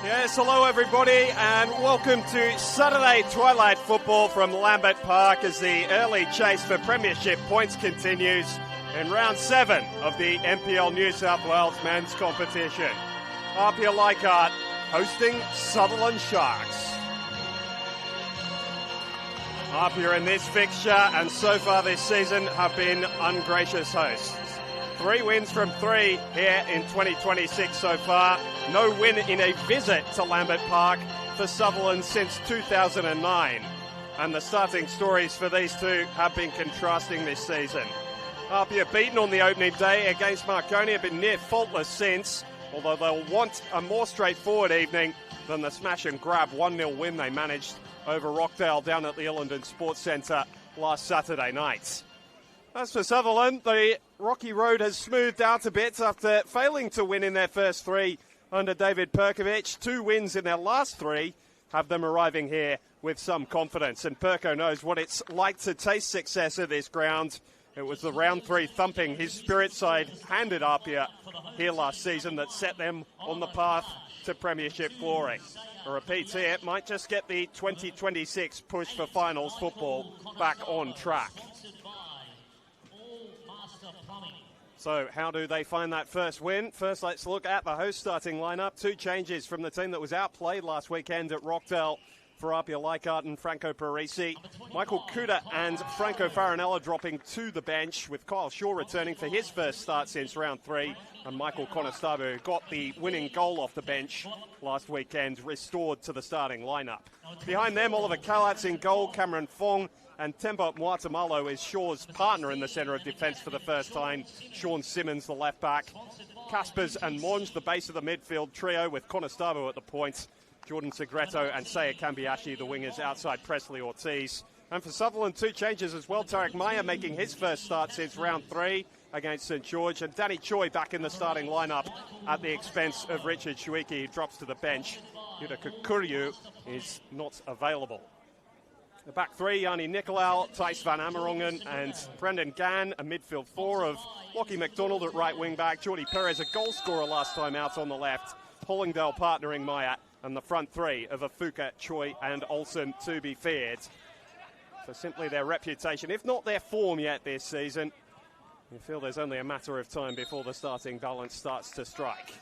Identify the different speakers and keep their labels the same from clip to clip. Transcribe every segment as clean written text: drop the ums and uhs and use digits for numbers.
Speaker 1: Yes, hello everybody, and welcome to Saturday Twilight Football from Lambert Park as the early chase for premiership points continues in round 7 of the NPL New South Wales men's competition. APIA Leichhardt hosting Sutherland Sharks. APIA in this fixture and so far this season have been ungracious hosts. 3 wins from 3 here in 2026 so far. No win in a visit to Lambert Park for Sutherland since 2009. And the starting stories for these two have been contrasting this season. APIA beaten on the opening day against Marconi, have been near faultless since, although they'll want a more straightforward evening than the smash and grab 1-0 win they managed over Rockdale down at the Illingdon Sports Centre last Saturday night. As for Sutherland, the rocky road has smoothed out a bit after failing to win in their first 3 under David Perkovic. 2 wins in their last 3 have them arriving here with some confidence. And Perko knows what it's like to taste success at this ground. It was the round 3 thumping his Spirit side handed APIA here last season that set them on the path to premiership glory. A repeat here might just get the 2026 push for finals football back on track. So how do they find that first win? First, let's look at the host starting lineup. 2 changes from the team that was outplayed last weekend at Rockdale for APIA Leichhardt and Franco Parisi. Michael Kuda and Franco Farinella dropping to the bench, with Kyle Shaw returning for his first start since round 3. And Michael Conestobo, who got the winning goal off the bench last weekend, restored to the starting lineup. Behind them, Oliver Kalatz in goal, Cameron Fong, and Temba Muatamalo is Shaw's partner in the centre of defence for the first time. Sean Simmons, the left back. Caspers and Monge, the base of the midfield trio, with Conestobo at the point. Jordan Segreto and Saya Kambiashi, the wingers outside Presley Ortiz. And for Sutherland, 2 changes as well. Tarek Maya making his first start since round 3 against St George. And Danny Choi back in the starting lineup at the expense of Richard Shuiki, who drops to the bench. Yuta Kukuryu is not available. The back 3, Yanni Nicolau, Thijs van Amerongen and Brendan Gann, a midfield 4 of Lockie McDonald at right wing back, Jordi Perez, a goal scorer last time out on the left, Hollingdale partnering Maya, and the front 3 of Afuka, Choi and Olsen to be feared. So simply their reputation, if not their form yet this season, you feel there's only a matter of time before the starting balance starts to strike.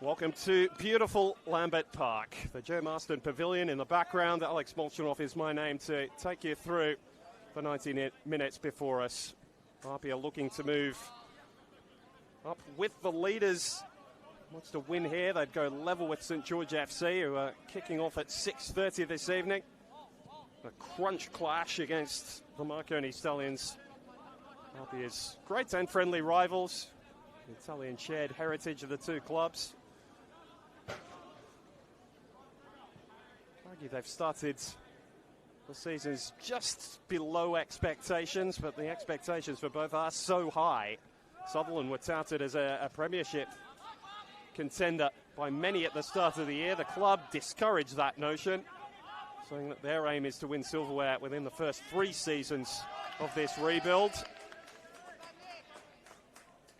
Speaker 1: Welcome to beautiful Lambert Park. The Joe Marston Pavilion in the background. Alex Molchanoff is my name to take you through the 90 minutes before us. APIA looking to move up with the leaders. Wants to win here. They'd go level with St George FC, who are kicking off at 6:30 this evening. A crunch clash against the Marconi Stallions. APIA's great and friendly rivals. The Italian shared heritage of the 2 clubs. They've started the seasons just below expectations, but the expectations for both are so high. Sutherland were touted as a premiership contender by many at the start of the year. The club discouraged that notion, saying that their aim is to win silverware within the first 3 seasons of this rebuild.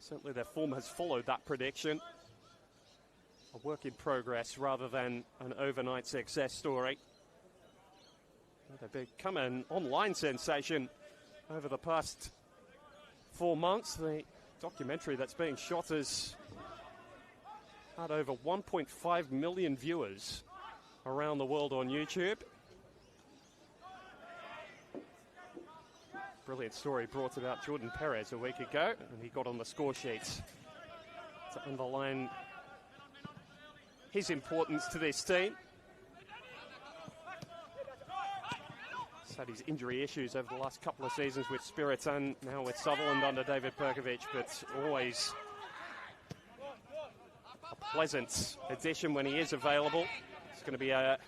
Speaker 1: Certainly their form has followed that prediction. A work in progress rather than an overnight success story. They've become an online sensation over the past 4 months. The documentary that's being shot has had over 1.5 million viewers around the world on YouTube. Brilliant story brought about Jordan Perez a week ago, and he got on the score sheets to underline his importance to this team. He's had his injury issues over the last couple of seasons with Spirit and now with Sutherland under David Perkovic, but always a pleasant addition when he is available. It's going to be a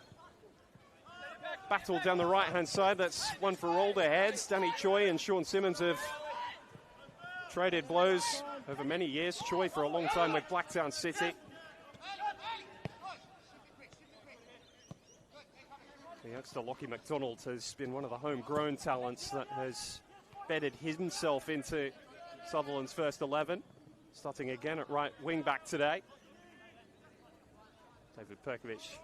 Speaker 1: battle down the right-hand side. That's one for all their heads. Danny Choi and Sean Simmons have traded blows over many years. Choi for a long time with Blacktown City. The youngster Lockie McDonald has been one of the homegrown talents that has bedded himself into Sutherland's first 11. Starting again at right wing back today. David Perkovic,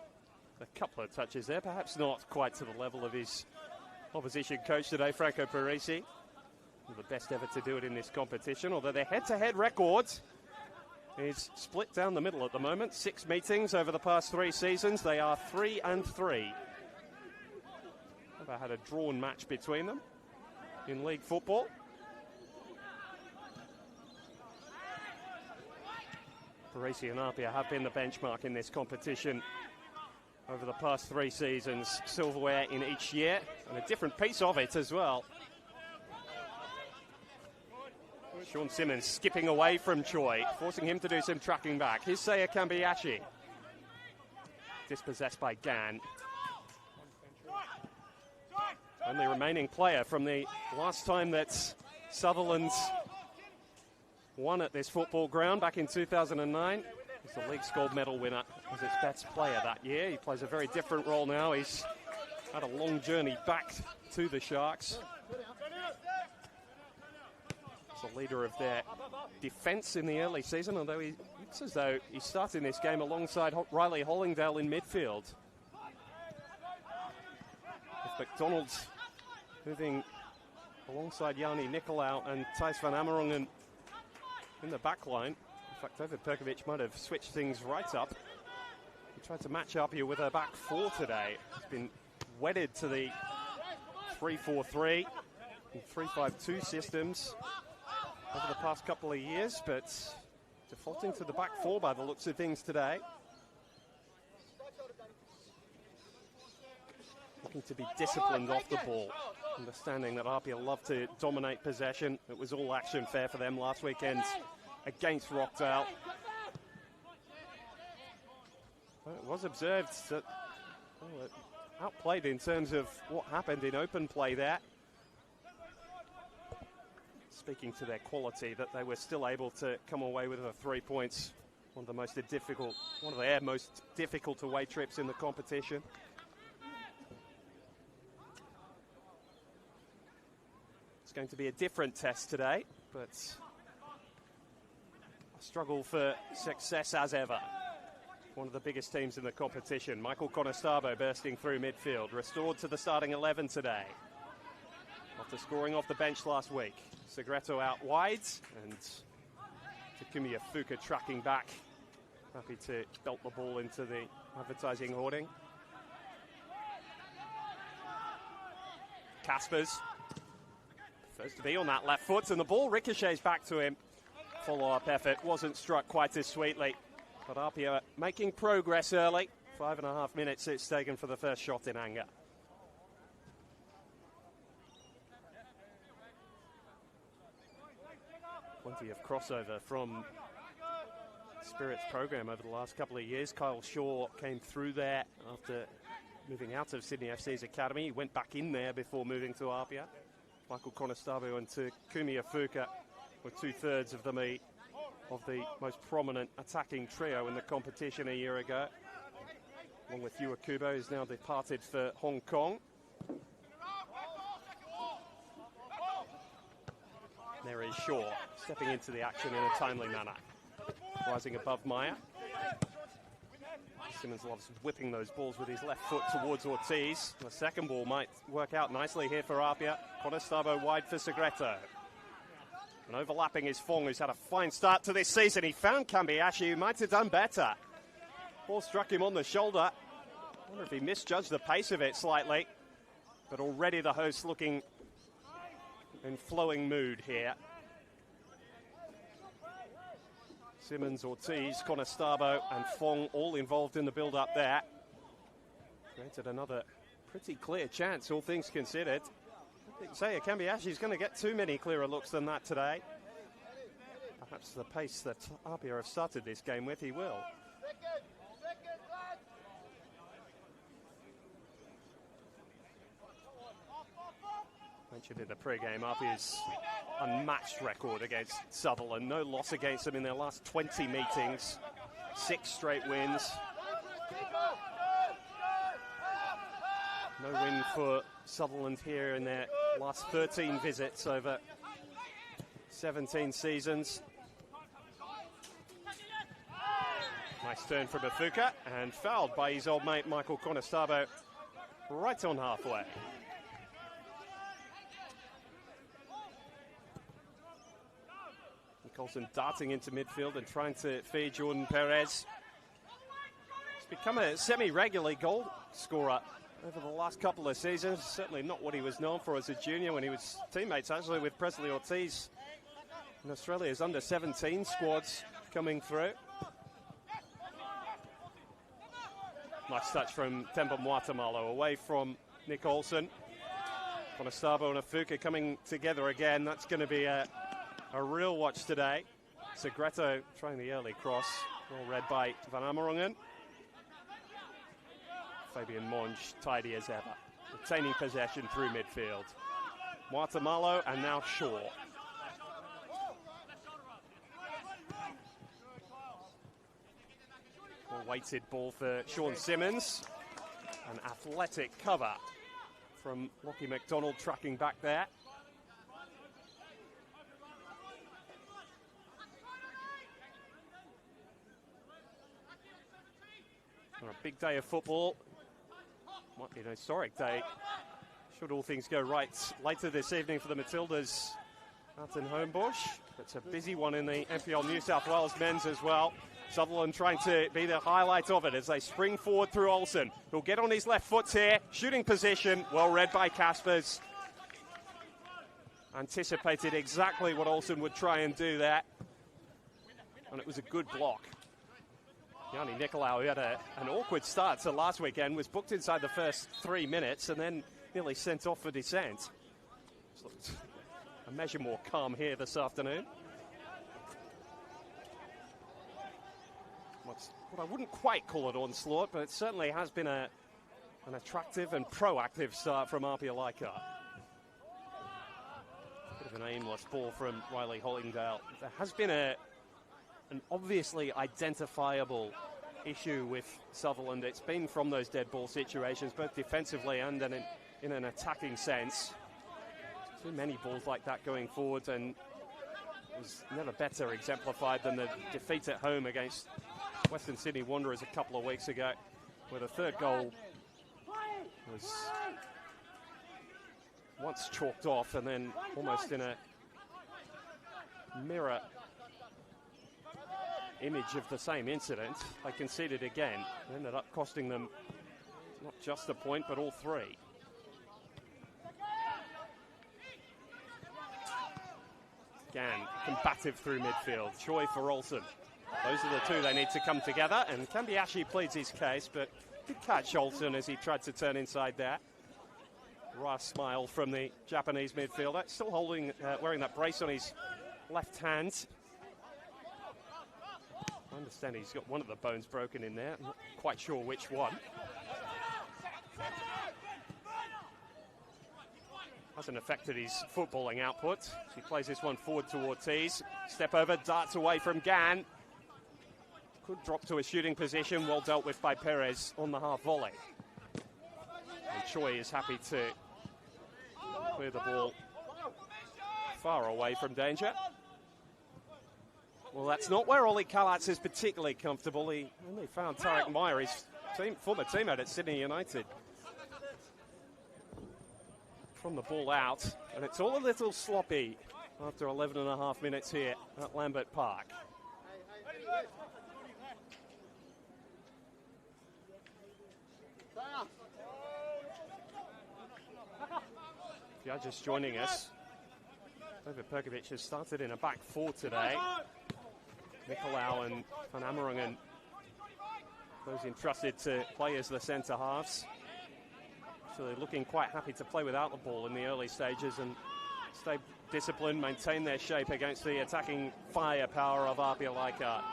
Speaker 1: a couple of touches there, perhaps not quite to the level of his opposition coach today, Franco Parisi. The best ever to do it in this competition, although their head-to-head records is split down the middle at the moment. 6 meetings over the past 3 seasons. They are 3-3. Never had a drawn match between them in league football. Parisi and APIA have been the benchmark in this competition over the past 3 seasons. Silverware in each year, and a different piece of it as well. Sean Simmons skipping away from Choi, forcing him to do some tracking back. Here's Seiya Kambiyashi. Dispossessed by Gan. Only remaining player from the last time that Sutherland won at this football ground back in 2009. He's the league's gold medal winner, was its best player that year. He plays a very different role now. He's had a long journey back to the Sharks. He's the leader of their defence in the early season, although he looks as though he's starting this game alongside Riley Hollingdale in midfield. With McDonald's moving alongside Yanni Nicolau and Thijs van Amerongen in the back line. In fact, David Perkovic might have switched things right up. He tried to match up here with a back 4 today. He's been wedded to the 3-4-3 and 3-5-2 systems over the past couple of years, but defaulting to the back 4 by the looks of things today. Looking to be disciplined off the ball, understanding that APIA love to dominate possession. It was all action fair for them last weekend against Rockdale. Well, it was observed that outplayed in terms of what happened in open play there. Speaking to their quality, that they were still able to come away with the 3 points. One of their most difficult away trips in the competition. It's going to be a different test today, but a struggle for success as ever. One of the biggest teams in the competition. Michael Conestabile bursting through midfield, restored to the starting 11 today after scoring off the bench last week. Segreto out wide, and Takumi Fuka tracking back, happy to belt the ball into the advertising hoarding. Caspers, first to be on that left foot, and the ball ricochets back to him. Follow-up effort wasn't struck quite as sweetly, but APIA making progress early. 5.5 minutes it's taken for the first shot in anger. Plenty of crossover from Spirit's program over the last couple of years. Kyle Shaw came through there after moving out of Sydney FC's academy. He went back in there before moving to APIA. Michael Conestabile and Takumi Fuka were 2/3 of the most prominent attacking trio in the competition a year ago. Along with Yua Kubo, who's now departed for Hong Kong. There is Shaw, stepping into the action in a timely manner. Rising above Maya. Simmons loves whipping those balls with his left foot towards Ortiz. The second ball might work out nicely here for APIA. Conestabile wide for Segreto. And overlapping is Fong, who's had a fine start to this season. He found Kambiyashi, who might have done better. Ball struck him on the shoulder. I wonder if he misjudged the pace of it slightly. But already the hosts looking in flowing mood here. Simmons, Ortiz, Conestabile and Fong all involved in the build-up there. Created another pretty clear chance, all things considered. I think Seiya Kambiyashi is going to get too many clearer looks than that today. Perhaps the pace that APIA have started this game with, he will. Mentioned in the pre-game, APIA's unmatched record against Sutherland. No loss against them in their last 20 meetings. 6 straight wins. No win for Sutherland here in their last 13 visits over 17 seasons. Nice turn from Afuka, and fouled by his old mate Michael Conestabo right on halfway. Nicholson darting into midfield and trying to feed Jordan Perez. He's become a semi-regular goal scorer over the last couple of seasons. Certainly not what he was known for as a junior when he was teammates actually with Presley Ortiz in Australia's under-17 squads coming through. Nice touch from Temba Muatamalo away from Nick Olsen. Conestabo and Afuka coming together again. That's going to be a real watch today. Segreto trying the early cross. Well read by Van Amerongen. Fabian Monge tidy as ever. Retaining possession through midfield. Muatamalo and now Shaw. Weighted ball for Sean Simmons. An athletic cover from Lockie McDonald tracking back there. On a big day of football. Might be an historic day. Should all things go right later this evening for the Matildas out in Homebush. It's a busy one in the NPL New South Wales men's as well. Sutherland trying to be the highlight of it as they spring forward through Olsen. He'll get on his left foot here. Shooting position, well read by Caspers. Anticipated exactly what Olsen would try and do there. And it was a good block. Yanni Nicolau, who had an awkward start to last weekend, was booked inside the first 3 minutes and then nearly sent off for dissent. A measure more calm here this afternoon. What I wouldn't quite call it onslaught, but it certainly has been an attractive and proactive start from APIA Leichhardt. Bit of an aimless ball from Riley Hollingdale. There has been an obviously identifiable issue with Sutherland. It's been from those dead ball situations, both defensively and in an attacking sense. Too many balls like that going forward, and it was never better exemplified than the defeat at home against Western Sydney Wanderers a couple of weeks ago, where the third goal was once chalked off and then almost in a mirror image of the same incident, they conceded again. It ended up costing them not just a point, but all three. Again, combative through midfield. Choi for Olsen. Those are the two they need to come together, and Kambiashi pleads his case, but did catch Olsen as he tried to turn inside there. Wry smile from the Japanese midfielder, still holding, wearing that brace on his left hand. I understand he's got one of the bones broken in there, I'm not quite sure which one. Hasn't affected his footballing output. He plays this one forward to Ortiz. Step over, darts away from Gan. Could drop to a shooting position, well dealt with by Perez on the half volley. And Choi is happy to clear the ball far away from danger. Well, that's not where Ollie Kalatz is particularly comfortable. He only found Tarek Meyer, his former teammate at Sydney United, from the ball out. And it's all a little sloppy after 11 and a half minutes here at Lambert Park. If you're just joining us, David Perkovic has started in a back four today. Nicolau and Van Amerongen, those entrusted to play as the centre halves. So they're looking quite happy to play without the ball in the early stages and stay disciplined, maintain their shape against the attacking firepower of APIA Leichhardt.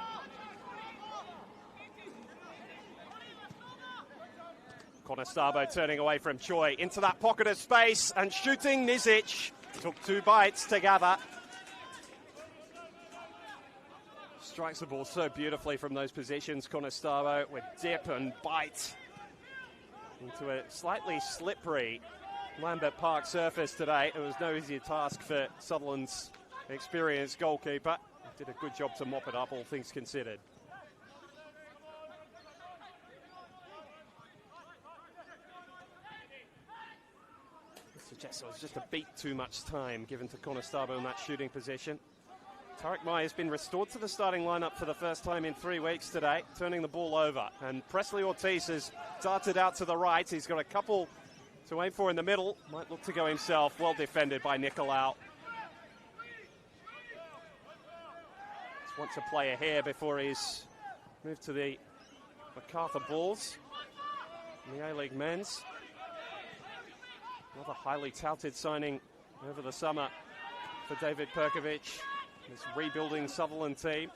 Speaker 1: Conestabo turning away from Choi into that pocket of space and shooting. Nizic took two bites together. Strikes the ball so beautifully from those positions, Conestabo, with dip and bite into a slightly slippery Lambert Park surface today. It was no easy task for Sutherland's experienced goalkeeper. Did a good job to mop it up, all things considered. suggests it was just a beat too much time given to Conestabile in that shooting position. Tarek Mai has been restored to the starting lineup for the first time in 3 weeks today, turning the ball over. And Presley Ortiz has darted out to the right. He's got a couple to aim for in the middle. Might look to go himself. Well defended by Nicolau. Just wants a player here before he's moved to the MacArthur Bulls in the A-League men's. Another highly touted signing over the summer for David Perkovic. This rebuilding Sutherland team.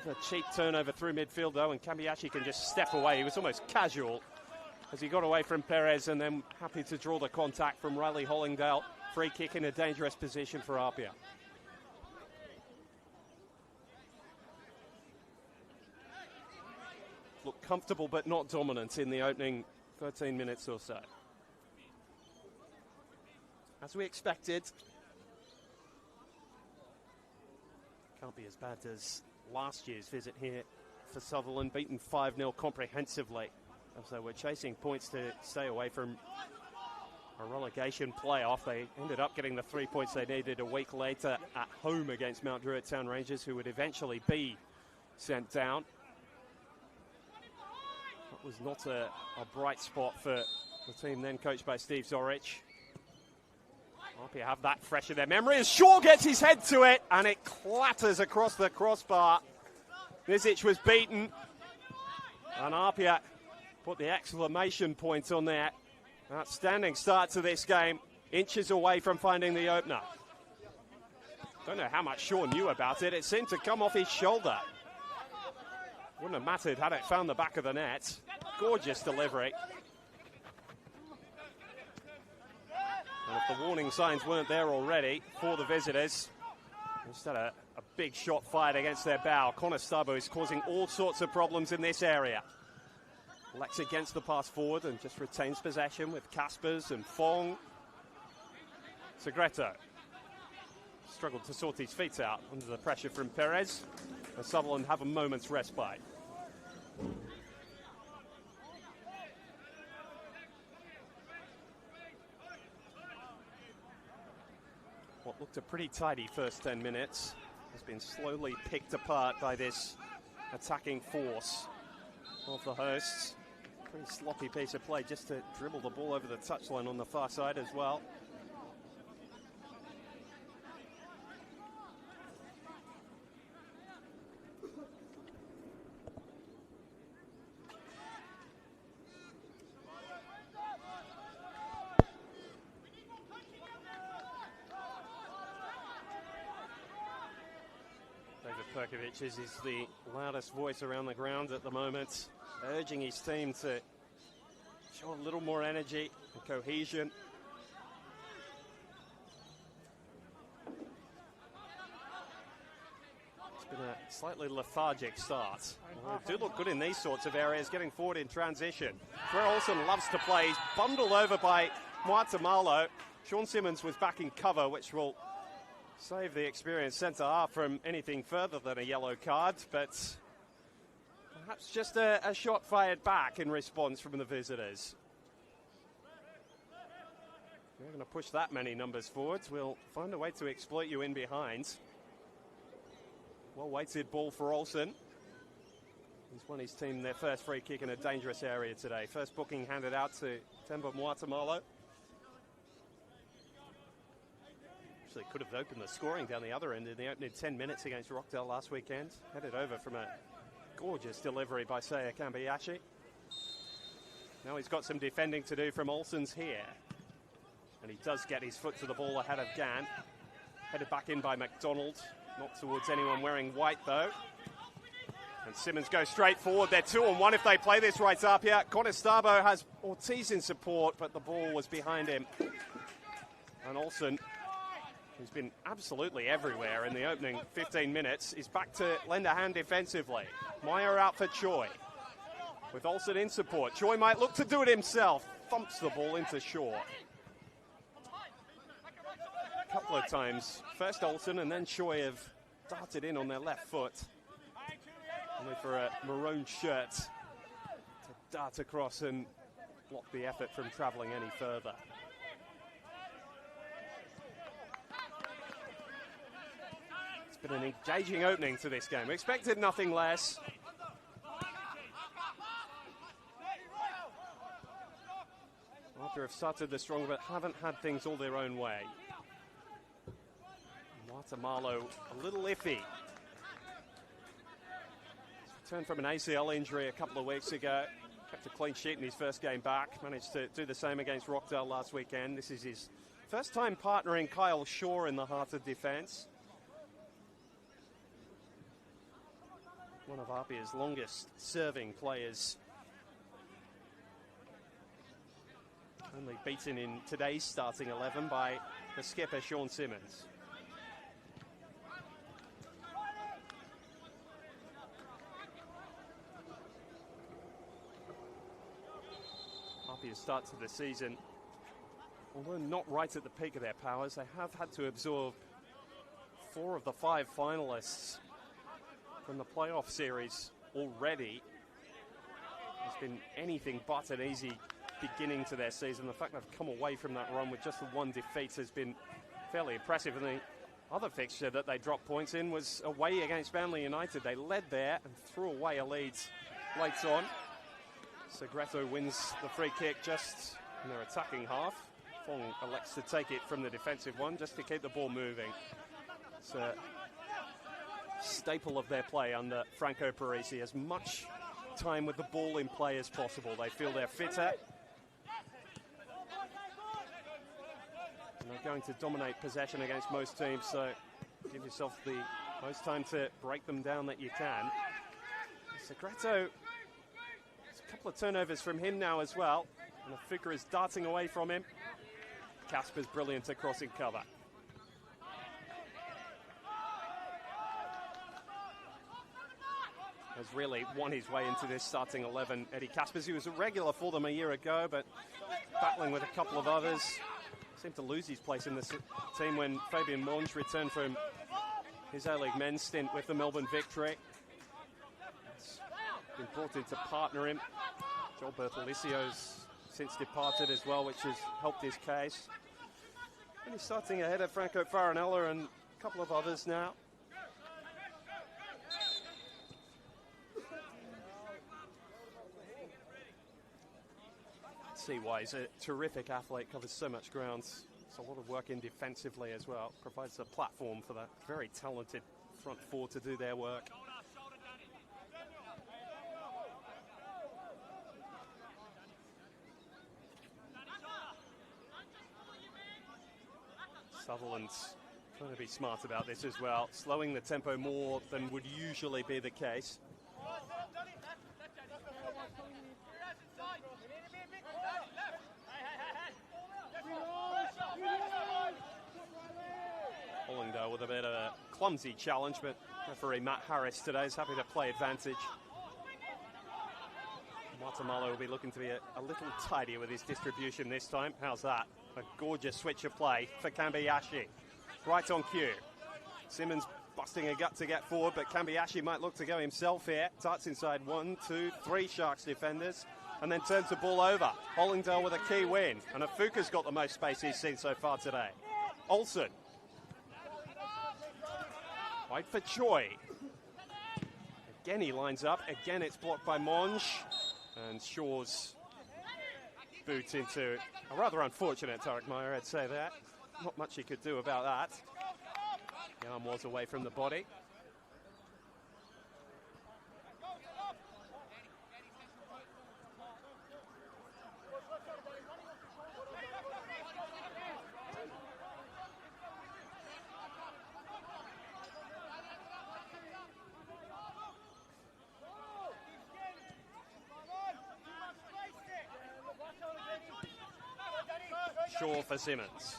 Speaker 1: A cheap turnover through midfield though, and Kambiashi can just step away. He was almost casual as he got away from Perez and then happy to draw the contact from Riley Hollingdale. Free kick in a dangerous position for APIA. Looked comfortable but not dominant in the opening 13 minutes or so. As we expected. Can't be as bad as last year's visit here for Sutherland, beaten 5-0 comprehensively. As they were chasing points to stay away from a relegation playoff. They ended up getting the 3 points they needed a week later at home against Mount Druitt Town Rangers, who would eventually be sent down. That was not a bright spot for the team then coached by Steve Zorich. APIA have that fresh in their memory as Shaw gets his head to it and it clatters across the crossbar. Nizic was beaten and APIA put the exclamation point on there. Outstanding start to this game, inches away from finding the opener. Don't know how much Shaw knew about it. It seemed to come off his shoulder. Wouldn't have mattered had it found the back of the net. Gorgeous delivery. And if the warning signs weren't there already for the visitors, instead a big shot fired against their bow. Conestabile is causing all sorts of problems in this area. Lex against the pass forward and just retains possession with Caspers and Fong. Segreto struggled to sort his feet out under the pressure from Perez. And Sutherland have a moment's respite. What looked a pretty tidy first 10 minutes has been slowly picked apart by this attacking force of the hosts. Pretty sloppy piece of play just to dribble the ball over the touchline on the far side as well. Perkovic is the loudest voice around the ground at the moment, urging his team to show a little more energy and cohesion. It's been a slightly lethargic start. They do look good in these sorts of areas, getting forward in transition. Where Olsen loves to play, he's bundled over by Muatamalo. Sean Simmons was back in cover, which will save the experienced centre-half from anything further than a yellow card, but perhaps just a shot fired back in response from the visitors. We're going to push that many numbers forwards. We'll find a way to exploit you in behind. Well-weighted ball for Olsen. He's won his team their first free kick in a dangerous area today. First booking handed out to Temba Muatamalo. Actually could have opened the scoring down the other end in the opening 10 minutes against Rockdale last weekend. Headed over from a gorgeous delivery by Seiya Kambiashi. Now he's got some defending to do from Olsen's here. And he does get his foot to the ball ahead of Gann. Headed back in by McDonald. Not towards anyone wearing white though. And Simmons goes straight forward. They're 2-on-1 if they play this right up here. Conestabile has Ortiz in support, but the ball was behind him. And Olsen, who's been absolutely everywhere in the opening 15 minutes, is back to lend a hand defensively. Meyer out for Choi. With Olsen in support. Choi might look to do it himself. Thumps the ball into Shaw. A couple of times. First Olsen and then Choi have darted in on their left foot. Only for a maroon shirt to dart across and block the effort from travelling any further. been an engaging opening to this game. We expected nothing less. APIA have started the strong, but haven't had things all their own way. Guatemala a little iffy. Returned from an ACL injury a couple of weeks ago. Kept a clean sheet in his first game back. Managed to do the same against Rockdale last weekend. This is his first time partnering Kyle Shaw in the heart of defence. One of APIA's longest serving players. Only beaten in today's starting 11 by the skipper, Sean Simmons. APIA's start to the season, although not right at the peak of their powers, they have had to absorb 4 of the 5 finalists from the playoff series already. It's been anything but an easy beginning to their season. The fact they've come away from that run with just the 1 defeat has been fairly impressive. And the other fixture that they dropped points in was away against Manly United. They led there and threw away a lead late on. Segreto wins the free kick just in their attacking half. Fong elects to take it from the defensive one just to keep the ball moving. It's a staple of their play under Franco Parisi. As much time with the ball in play as possible. They feel they're fitter. And they're going to dominate possession against most teams, so give yourself the most time to break them down that you can. Segreto, a couple of turnovers from him now as well. And the Fuka is darting away from him. Casper's brilliant at crossing cover. Has really won his way into this starting 11. Eddie Caspers, he was a regular for them a year ago, but battling with a couple of others. Seemed to lose his place in the team when Fabian Monge returned from his A-League men's stint with the Melbourne Victory. It's been brought in to partner him. Joel Bertolicio's since departed as well, which has helped his case. And he's starting ahead of Franco Farinella and a couple of others now. Seaway is a terrific athlete, covers so much ground. It's a lot of work in defensively as well. Provides a platform for that very talented front 4 to do their work. Sutherland's trying to be smart about this as well, slowing the tempo more than would usually be the case. Hollingdale with a bit of a clumsy challenge, but referee Matt Harris today is happy to play advantage. Guatemala will be looking to be a little tidier with his distribution this time. How's that? A gorgeous switch of play for Kambiyashi. Right on cue. Simmons busting a gut to get forward, but Kambiyashi might look to go himself here. Darts inside 1, 2, 3 Sharks defenders, and then turns the ball over. Hollingdale with a key win, and Afuka's got the most space he's seen so far today. Olsen. Wide for Choi. Again he lines up. Again it's blocked by Monge. And Shaw's boot into a rather unfortunate Tarek Meyer, I'd say that. Not much he could do about that. The arm was away from the body. Shaw for Simmons.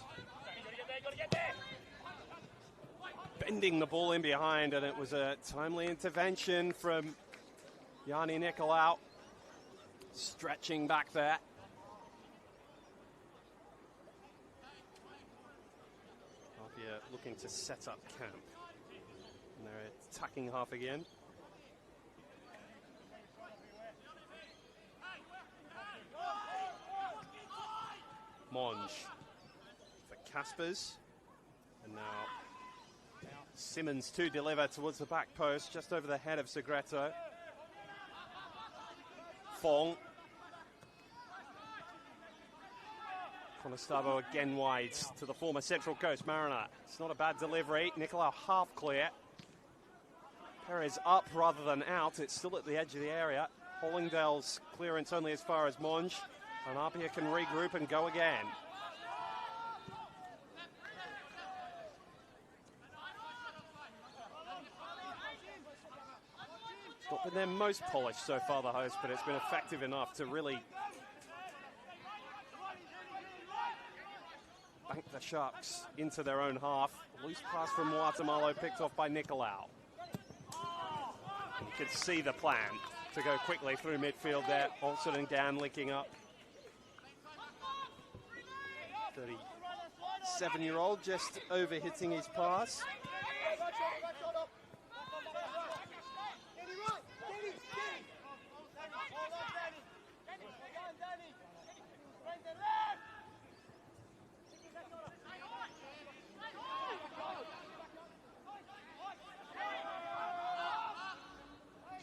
Speaker 1: Bending the ball in behind, and it was a timely intervention from Yanni Nicolau. Stretching back there. APIA looking to set up camp. And they're attacking half again. Monge for Caspers, and now Simmons to deliver towards the back post, just over the head of Segreto. Fong. Conestabo again wide to the former Central Coast Mariner. It's not a bad delivery. Nicolau half clear. Perez up rather than out. It's still at the edge of the area. Hollingdale's clearance only as far as Monge. And APIA can regroup and go again. It's not been their most polished so far, the host, but it's been effective enough to really bank the Sharks into their own half. Loose pass from Guatemala picked off by Nicolau. You could see the plan to go quickly through midfield there. Olsen and Gann linking up. 37-year-old just over hitting his pass.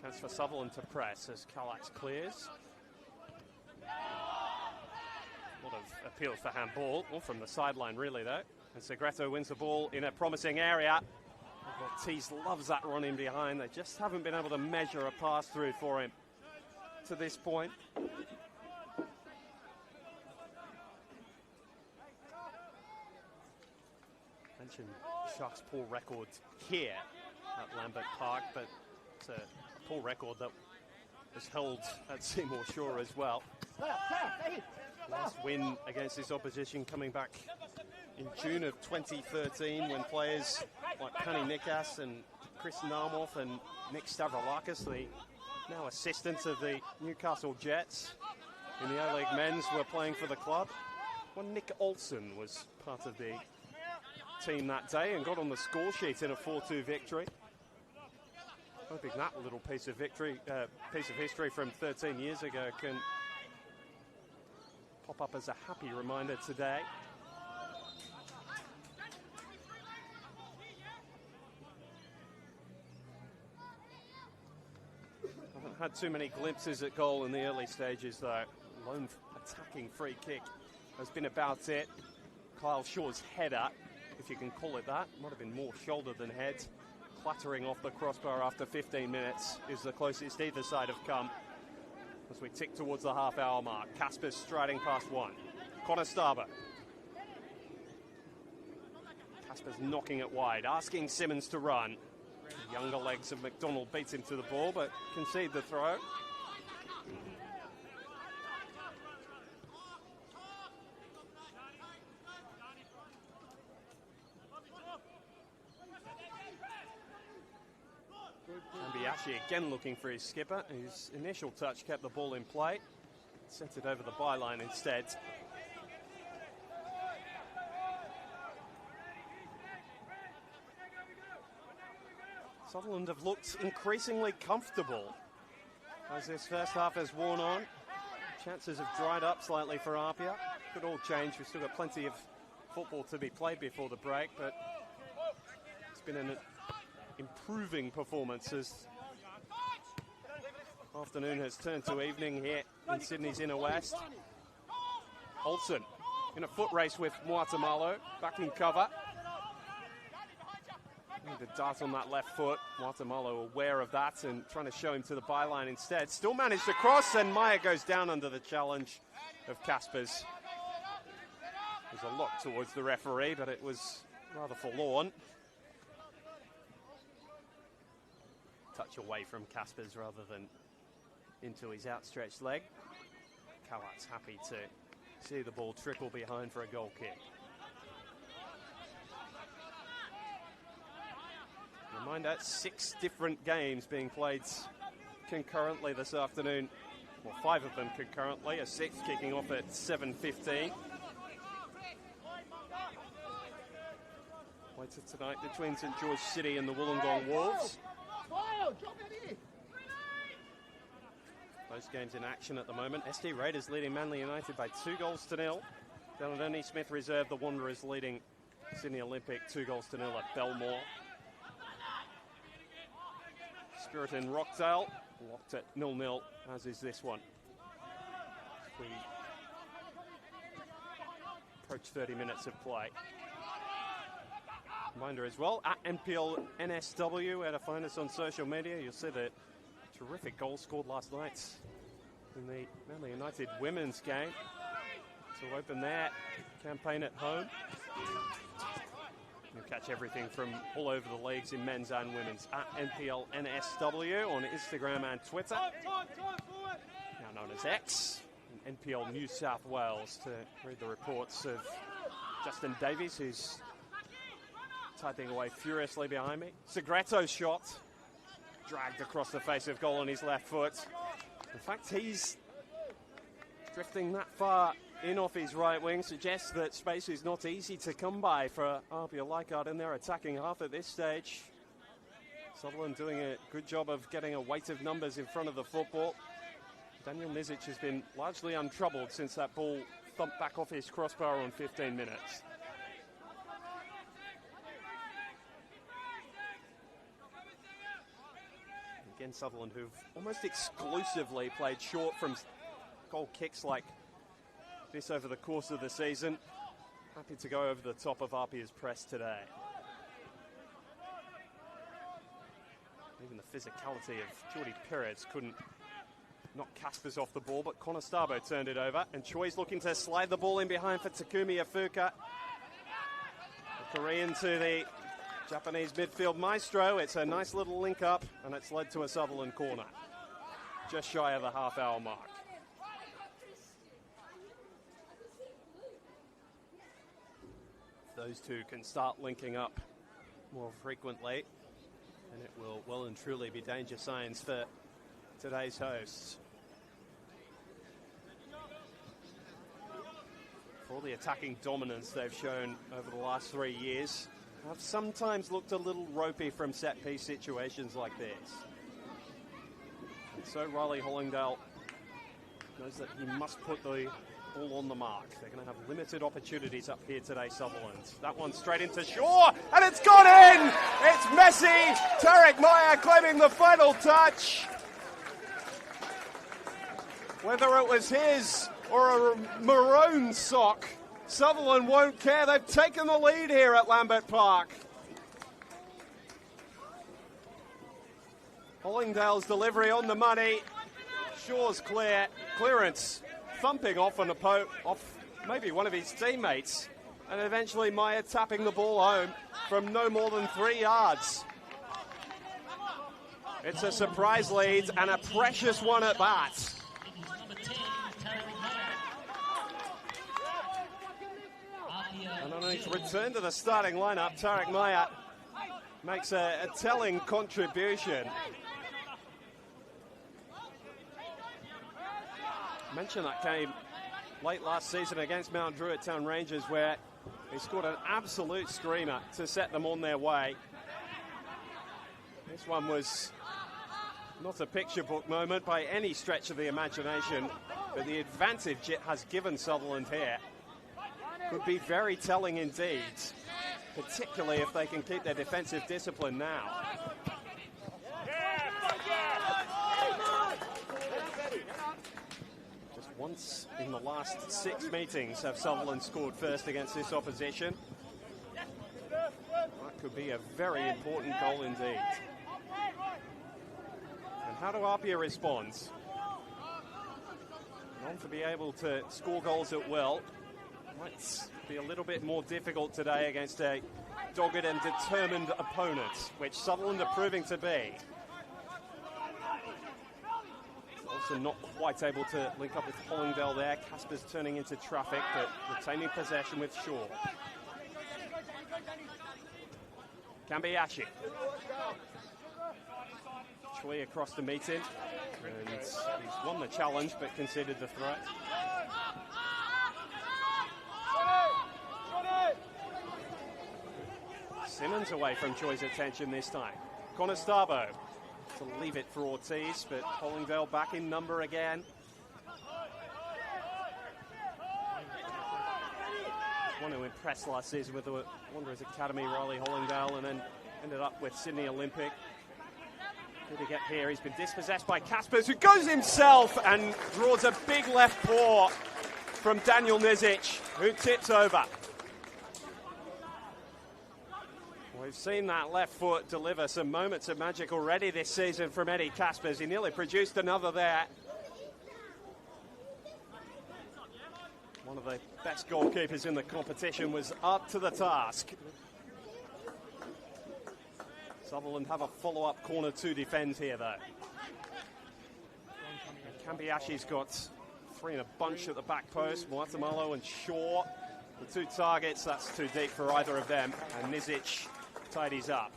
Speaker 1: Chance for Sutherland to press as Kallax clears. A lot of appeals for handball, all from the sideline really though. And Segreto wins the ball in a promising area. Ortiz loves that run in behind. They just haven't been able to measure a pass through for him to this point. Mentioned Sharks' poor record here at Lambert Park, but it's a poor record that was held at Seymour Shore as well. Last win against this opposition coming back in June of 2013 when players like Pani Nikas and Chris Narmoth and Nick Stavroulakis, the now assistants of the Newcastle Jets in the A-League men's, were playing for the club. Well, Nick Olsen was part of the team that day and got on the score sheet in a 4-2 victory. Hoping that little piece of history from 13 years ago can pop up as a happy reminder today. Haven't had too many glimpses at goal in the early stages though. Lone attacking free kick has been about it. Kyle Shaw's header, if you can call it that, might have been more shoulder than head. Clattering off the crossbar after 15 minutes is the closest either side have come as we tick towards the half-hour mark. Kasper's striding past one. Conestabo. Kasper's knocking it wide, asking Simmons to run. The younger legs of McDonald beats him to the ball, but concede the throw. Again looking for his skipper, whose initial touch kept the ball in play. Sent it over the byline instead. Sutherland have looked increasingly comfortable as this first half has worn on. Chances have dried up slightly for APIA. Could all change. We've still got plenty of football to be played before the break, but it's been an improving performance as afternoon has turned to evening here in Sydney's inner west. Olsen in a foot race with Guatemala, back in cover. The dart on that left foot. Guatemala aware of that and trying to show him to the byline instead. Still managed to cross, and Meyer goes down under the challenge of Kaspers. There's a look towards the referee, but it was rather forlorn. Touch away from Kaspers rather than into his outstretched leg. Kalat's happy to see the ball trickle behind for a goal kick. Reminder, 6 different games being played concurrently this afternoon. Well, 5 of them concurrently, a 6th kicking off at 7:15. Later tonight between St George City and the Wollongong Wolves. Those games in action at the moment. SD Raiders leading Manly United by 2-0. Down at Ernie Smith Reserve, the Wanderers leading Sydney Olympic 2-0 at Belmore. Spirit in Rockdale, locked at 0-0, as is this one. We approach 30 minutes of play. Reminder as well, at NPL NSW, where to find us on social media. You'll see the terrific goal scored last night in the Manly United women's game. To open their campaign at home. You'll catch everything from all over the leagues in men's and women's at NPL NSW on Instagram and Twitter. Now known as X. And NPL New South Wales to read the reports of Justin Davies, who's typing away furiously behind me. Segreto's shot dragged across the face of goal on his left foot. In fact, he's drifting that far in off his right wing, suggests that space is not easy to come by for APIA Leichhardt in their attacking half at this stage. Sutherland doing a good job of getting a weight of numbers in front of the football. Daniel Nizic has been largely untroubled since that ball thumped back off his crossbar on 15 minutes. Again, Sutherland, who've almost exclusively played short from goal kicks like this over the course of the season. Happy to go over the top of APIA's press today. Even the physicality of Jordi Perez couldn't knock Caspers off the ball, but Conestabo turned it over, and Choi's looking to slide the ball in behind for Takumi Ifuka. The Korean to the Japanese midfield maestro. It's a nice little link up, and it's led to a Sutherland corner. Just shy of the half-hour mark. Those two can start linking up more frequently, and it will well and truly be danger signs for today's hosts. For all the attacking dominance they've shown over the last 3 years, have sometimes looked a little ropey from set-piece situations like this. And so Riley Hollingdale knows that he must put the ball on the mark. They're going to have limited opportunities up here today, Sutherland. That one straight into Shaw, and it's gone in! It's Messi! Tarek Meyer claiming the final touch. Whether it was his or a maroon sock, Sutherland won't care. They've taken the lead here at Lambert Park. Hollingdale's delivery on the money. Shaw's clearance thumping off on off maybe one of his teammates, and eventually Meyer tapping the ball home from no more than 3 yards. It's a surprise lead and a precious one at that. And on his return to the starting lineup, Tarek Meyer makes a telling contribution. I mentioned that game late last season against Mount Druitt Town Rangers, where he scored an absolute screamer to set them on their way. This one was not a picture book moment by any stretch of the imagination, but the advantage it has given Sutherland here could be very telling indeed, particularly if they can keep their defensive discipline now. Just once in the last 6 meetings have Sutherland scored first against this opposition. That could be a very important goal indeed. And how do APIA respond? Known to be able to score goals at will. Might be a little bit more difficult today against a dogged and determined opponent, which Sutherland are proving to be. Also not quite able to link up with Hollingdale there. Casper's turning into traffic, but retaining possession with Shaw. Kambiashi. Choi across to meet him, and he's won the challenge but conceded the threat. Simmons away from Choi's attention this time. Conestabo to leave it for Ortiz, but Hollingdale back in number again. One who impressed last season with the Wanderers Academy, Riley Hollingdale, and then ended up with Sydney Olympic. Did he get here? He's been dispossessed by Kaspers, who goes himself and draws a big left paw from Daniel Nizic, who tips over. We've seen that left foot deliver some moments of magic already this season from Eddie Kaspers. He nearly produced another there. One of the best goalkeepers in the competition was up to the task. Sutherland have a follow-up corner to defend here, though. Kambiashi's got three in a bunch at the back post. Muatamalo and Shaw, the two targets. That's too deep for either of them. And Nizic tidies up.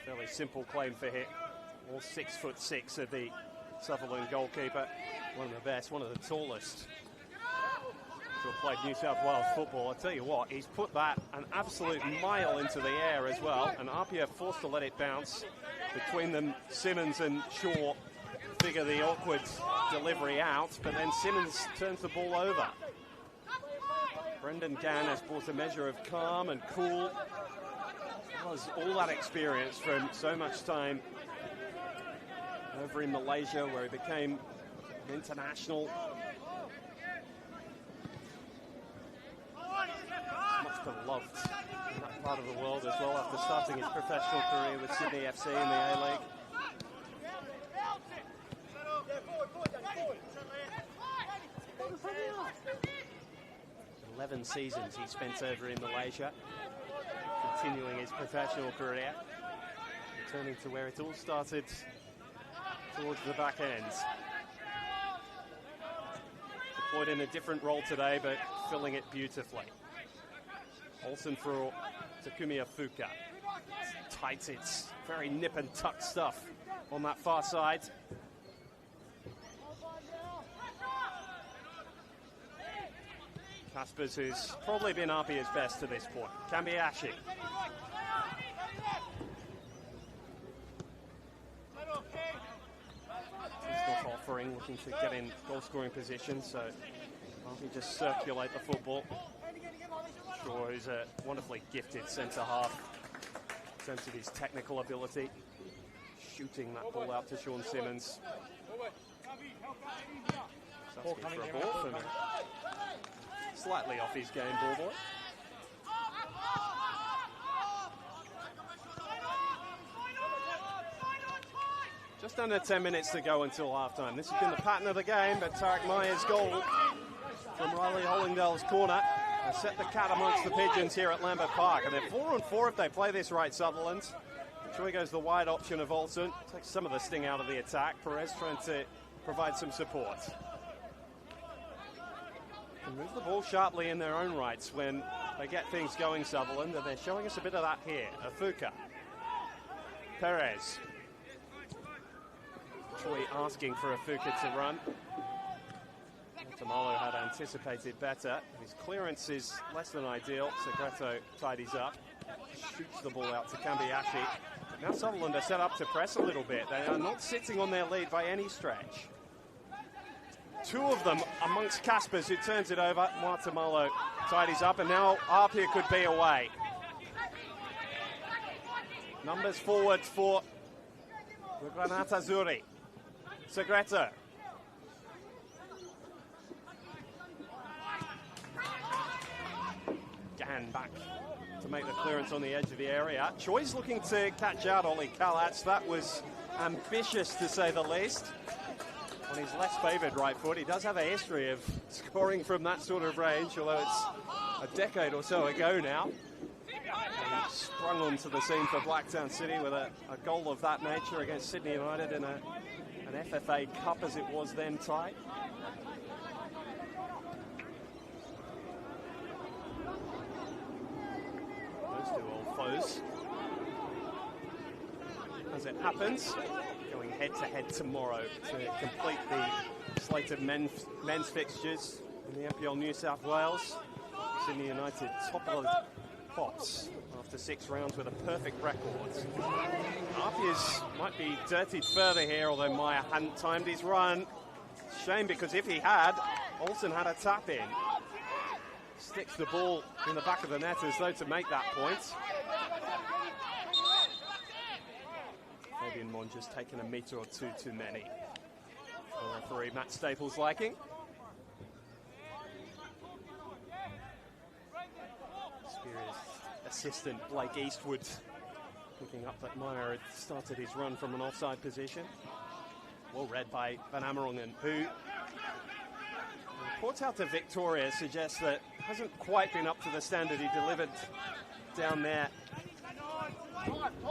Speaker 1: Fairly simple claim for hit. All 6'6" of the Sutherland goalkeeper. One of the best, one of the tallest to have played New South Wales football. I tell you what, he's put that an absolute mile into the air as well, and APIA forced to let it bounce. Between them, Simmons and Shaw figure the awkward delivery out, but then Simmons turns the ball over. Brendan Gann has brought a measure of calm and cool. It was all that experience from so much time over in Malaysia, where he became international. Much beloved in that part of the world as well, after starting his professional career with Sydney FC in the A-League. "11 seasons he spent over in Malaysia, continuing his professional career, returning to where it all started towards the back end. Deployed in a different role today, but filling it beautifully. Olsen for Takumi Fuka. It's tight, it's very nip and tuck stuff on that far side. Kaspers, who's probably been APIA's best to this point. Kambiashi. He's not offering, looking to get in goal-scoring position, so APIA just circulate the football. Shaw, who's a wonderfully gifted centre-half, in terms of his technical ability. Shooting that ball out to Sean Simmons. Asking for a ball from slightly off his game, ball boy. Just under 10 minutes to go until half-time. This has been the pattern of the game, but Tarek Meyer's goal from Riley Hollingdale's corner has set the cat amongst the pigeons here at Lambert Park. And they're 4-on-4 if they play this right, Sutherland. Through goes the wide option of Olsen. Takes some of the sting out of the attack. Perez trying to provide some support. And move the ball sharply in their own rights when they get things going, Sutherland, and they're showing us a bit of that here. Afuka. Perez. Troy asking for Afuka to run. Tamalo had anticipated better. His clearance is less than ideal. Segreto tidies up. Shoots the ball out to Kambiashi. Now Sutherland are set up to press a little bit. They are not sitting on their lead by any stretch. Two of them amongst Kaspers, who turns it over. Muatamalo tidies up, and now APIA could be away. Numbers forward for the Granata Azzurri. Segreto. Gann back to make the clearance on the edge of the area. Choi's looking to catch out Ollie Kalats. That was ambitious, to say the least. On his less favoured right foot, he does have a history of scoring from that sort of range, although it's a decade or so ago now. And he sprung onto the scene for Blacktown City with a goal of that nature against Sydney United in an FFA Cup, as it was then, tie. Those two old foes. As it happens, going head-to-head tomorrow to complete the slate of men's fixtures in the NPL New South Wales. Sydney United top of the pops after 6 rounds with a perfect record. APIA's might be dirtied further here, although Meyer hadn't timed his run. Shame, because if he had, Olsen had a tap in. Sticks the ball in the back of the net as though to make that point. They Monge has taken a metre or two too many. For referee Matt Staples' liking. Experienced assistant Blake Eastwood picking up that Meyer had started his run from an offside position. Well read by Van Amerongen, who reports out to Victoria suggests that hasn't quite been up to the standard he delivered down there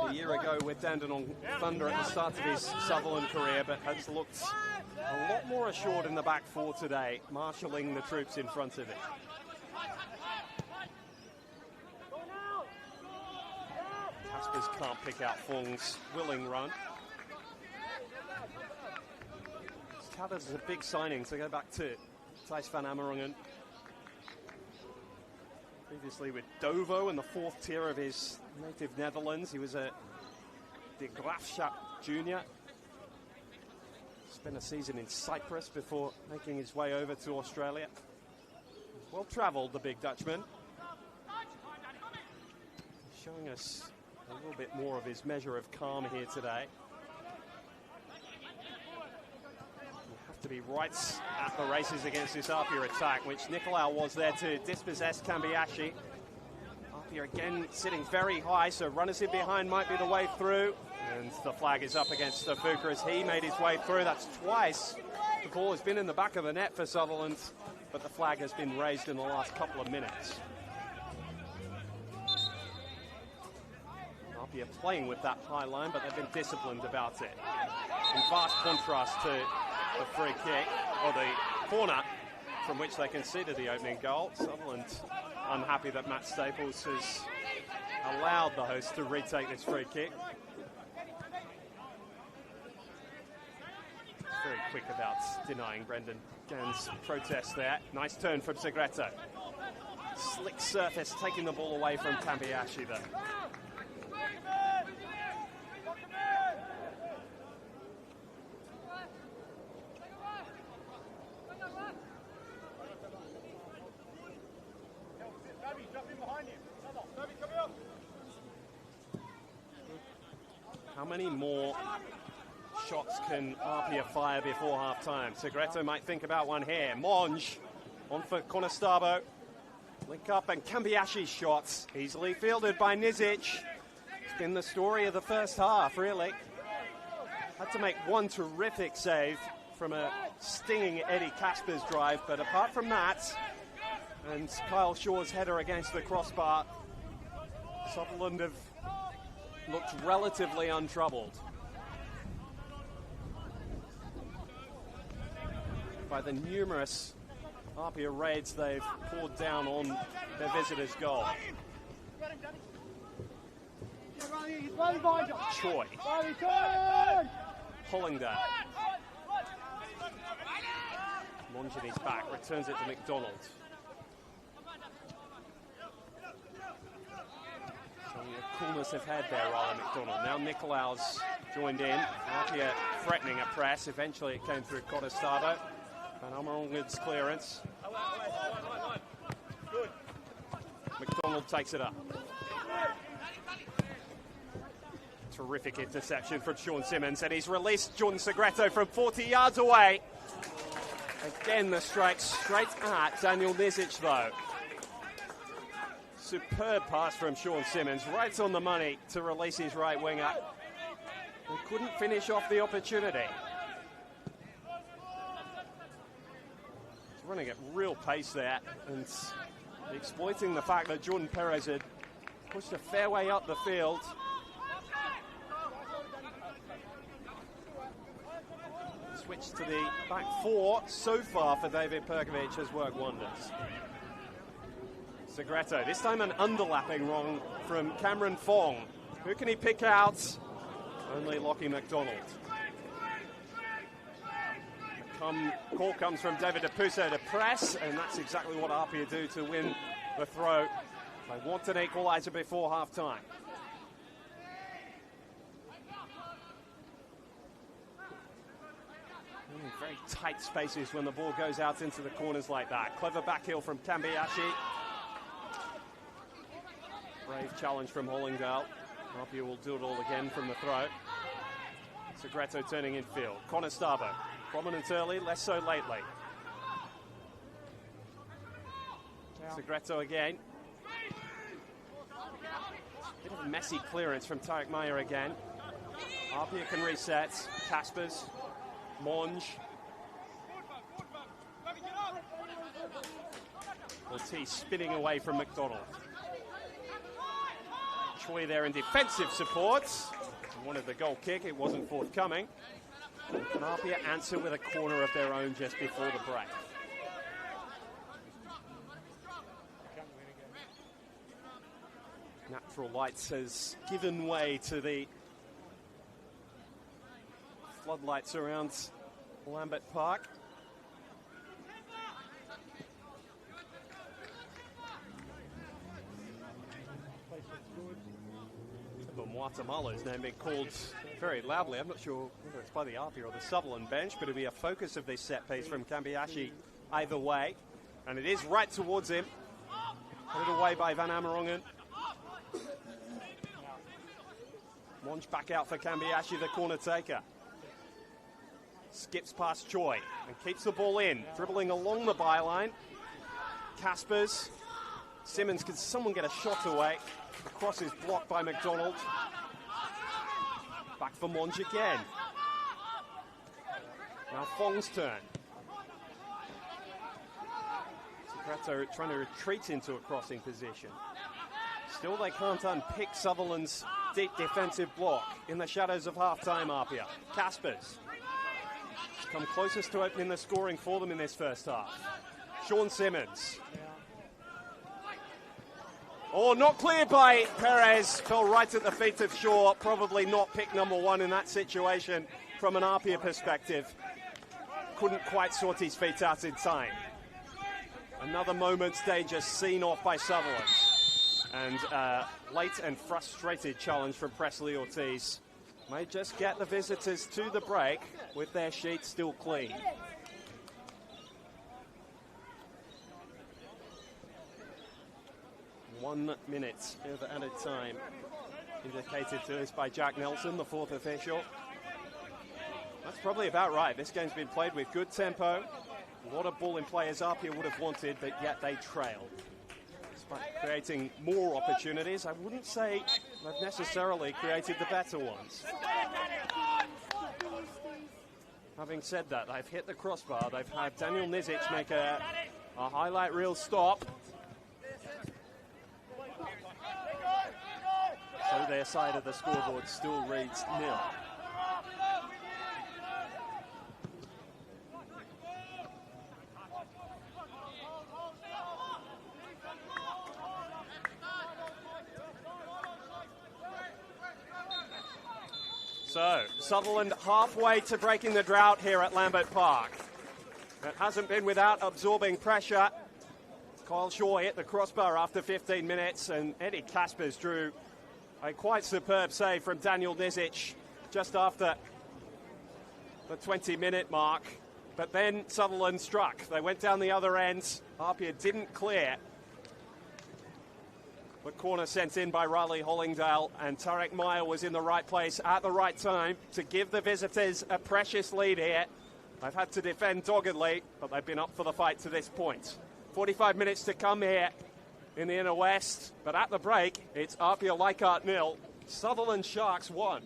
Speaker 1: a year ago with Dandenong Thunder at the start of his Sutherland career, but has looked a lot more assured in the back four today, marshalling the troops in front of it. Caspers can't pick out Fong's willing run. It's counted as a big signing, so go back to Thijs van Amerongen. Previously with Dovo in the fourth tier of his native Netherlands. He was a De Graafschap junior. Spent a season in Cyprus before making his way over to Australia. Well travelled, the big Dutchman. Showing us a little bit more of his measure of calm here today. To be right at the races against this APIA attack, which Nicolau was there to dispossess Kambiashi. APIA again sitting very high, so runners in behind might be the way through. And the flag is up against Fuka as he made his way through. That's twice the ball has been in the back of the net for Sutherland, but the flag has been raised in the last couple of minutes. APIA playing with that high line, but they've been disciplined about it. In vast contrast to the free kick, or the corner from which they conceded the opening goal. Sutherland unhappy that Matt Staples has allowed the host to retake this free kick. Very quick about denying Brendan Gann's protest there. Nice turn from Segreto. Slick surface taking the ball away from Kambiashi there. How many more shots can APIA fire before half-time? Segreto might think about one here. Monge on for Conestabo. Link up and Kambiashi's shots. Easily fielded by Nizic. It's been the story of the first half, really. Had to make one terrific save from a stinging Eddie Caspers drive, but apart from that, and Kyle Shaw's header against the crossbar, Sutherland have looked relatively untroubled by the numerous APIA raids they've poured down on their visitors' goal. Choi. Hollingdale. Monge in his back, returns it to McDonald. The coolness of head there, Ryan McDonald. Now Nicolau's joined in. APIA threatening a press. Eventually it came through Conestabo. Van Amerongen's clearance. McDonald takes it up. Terrific interception from Sean Simmons, and he's released Jordan Segreto from 40 yards away. Again, the strike straight at Daniel Nizic, though. Superb pass from Sean Simmons, right on the money to release his right winger. He couldn't finish off the opportunity. He's running at real pace there and exploiting the fact that Jordan Perez had pushed a fair way up the field. Switch to the back four so far for David Perkovic has worked wonders. Segreto, this time an underlapping wrong from Cameron Fong. Who can he pick out? Only Lockie McDonald. The call comes from David Depuso to press, and that's exactly what APIA do to win the throw. They want an equalizer before half-time. Very tight spaces when the ball goes out into the corners like that. Clever backheel from Kambiashi. Brave challenge from Hollingdale. APIA will do it all again from the throw. Segreto turning in field. Conestabo, prominent early, less so lately. Segreto again. Bit of a messy clearance from Tarek Meyer again. APIA can reset. Caspers, Monge. Ortiz spinning away from McDonald. Choi there in defensive support. Wanted the goal kick, it wasn't forthcoming. Can APIA answer with a corner of their own just before the break? Natural Lights has given way to the floodlights around Lambert Park. Guatemala's name being called very loudly. I'm not sure whether it's by the APIA or the Sutherland bench, but it'll be a focus of this set piece from Kambiashi either way. And it is right towards him. Put it away by Van Amerongen. Monge back out for Kambiashi, the corner taker. Skips past Choi and keeps the ball in, dribbling along the byline. Caspers. Simmons, can someone get a shot away? The cross is blocked by McDonald. Back for Monge again. Now Fong's turn. Segreto trying to retreat into a crossing position. Still they can't unpick Sutherland's deep defensive block in the shadows of half-time. APIA. Caspers come closest to opening the scoring for them in this first half. Sean Simmons. Oh, not cleared by Perez. Fell right at the feet of Shaw. Probably not pick number one in that situation from an APIA perspective. Couldn't quite sort his feet out in time. Another moment's danger seen off by Sutherland. And late and frustrated challenge from Presley Ortiz. May just get the visitors to the break with their sheet still clean. One minute of added time indicated to us by Jack Nelson, the fourth official. That's probably about right. This game's been played with good tempo. A lot of ball in play as APIA would have wanted, but yet they trailed. Despite creating more opportunities, I wouldn't say they've necessarily created the better ones. Having said that, they've hit the crossbar. They've had Daniel Nizic make a highlight reel stop. So their side of the scoreboard still reads 0. So Sutherland halfway to breaking the drought here at Lambert Park. It hasn't been without absorbing pressure. Kyle Shaw hit the crossbar after 15 minutes, and Eddie Caspers drew a quite superb save from Daniel Nizic just after the 20-minute mark. But then Sutherland struck. They went down the other end. APIA didn't clear. The corner sent in by Riley Hollingdale, and Tarek Meyer was in the right place at the right time to give the visitors a precious lead here. They've had to defend doggedly, but they've been up for the fight to this point. 45 minutes to come here in the Inner West, but at the break, it's APIA Leichhardt 0, Sutherland Sharks 1.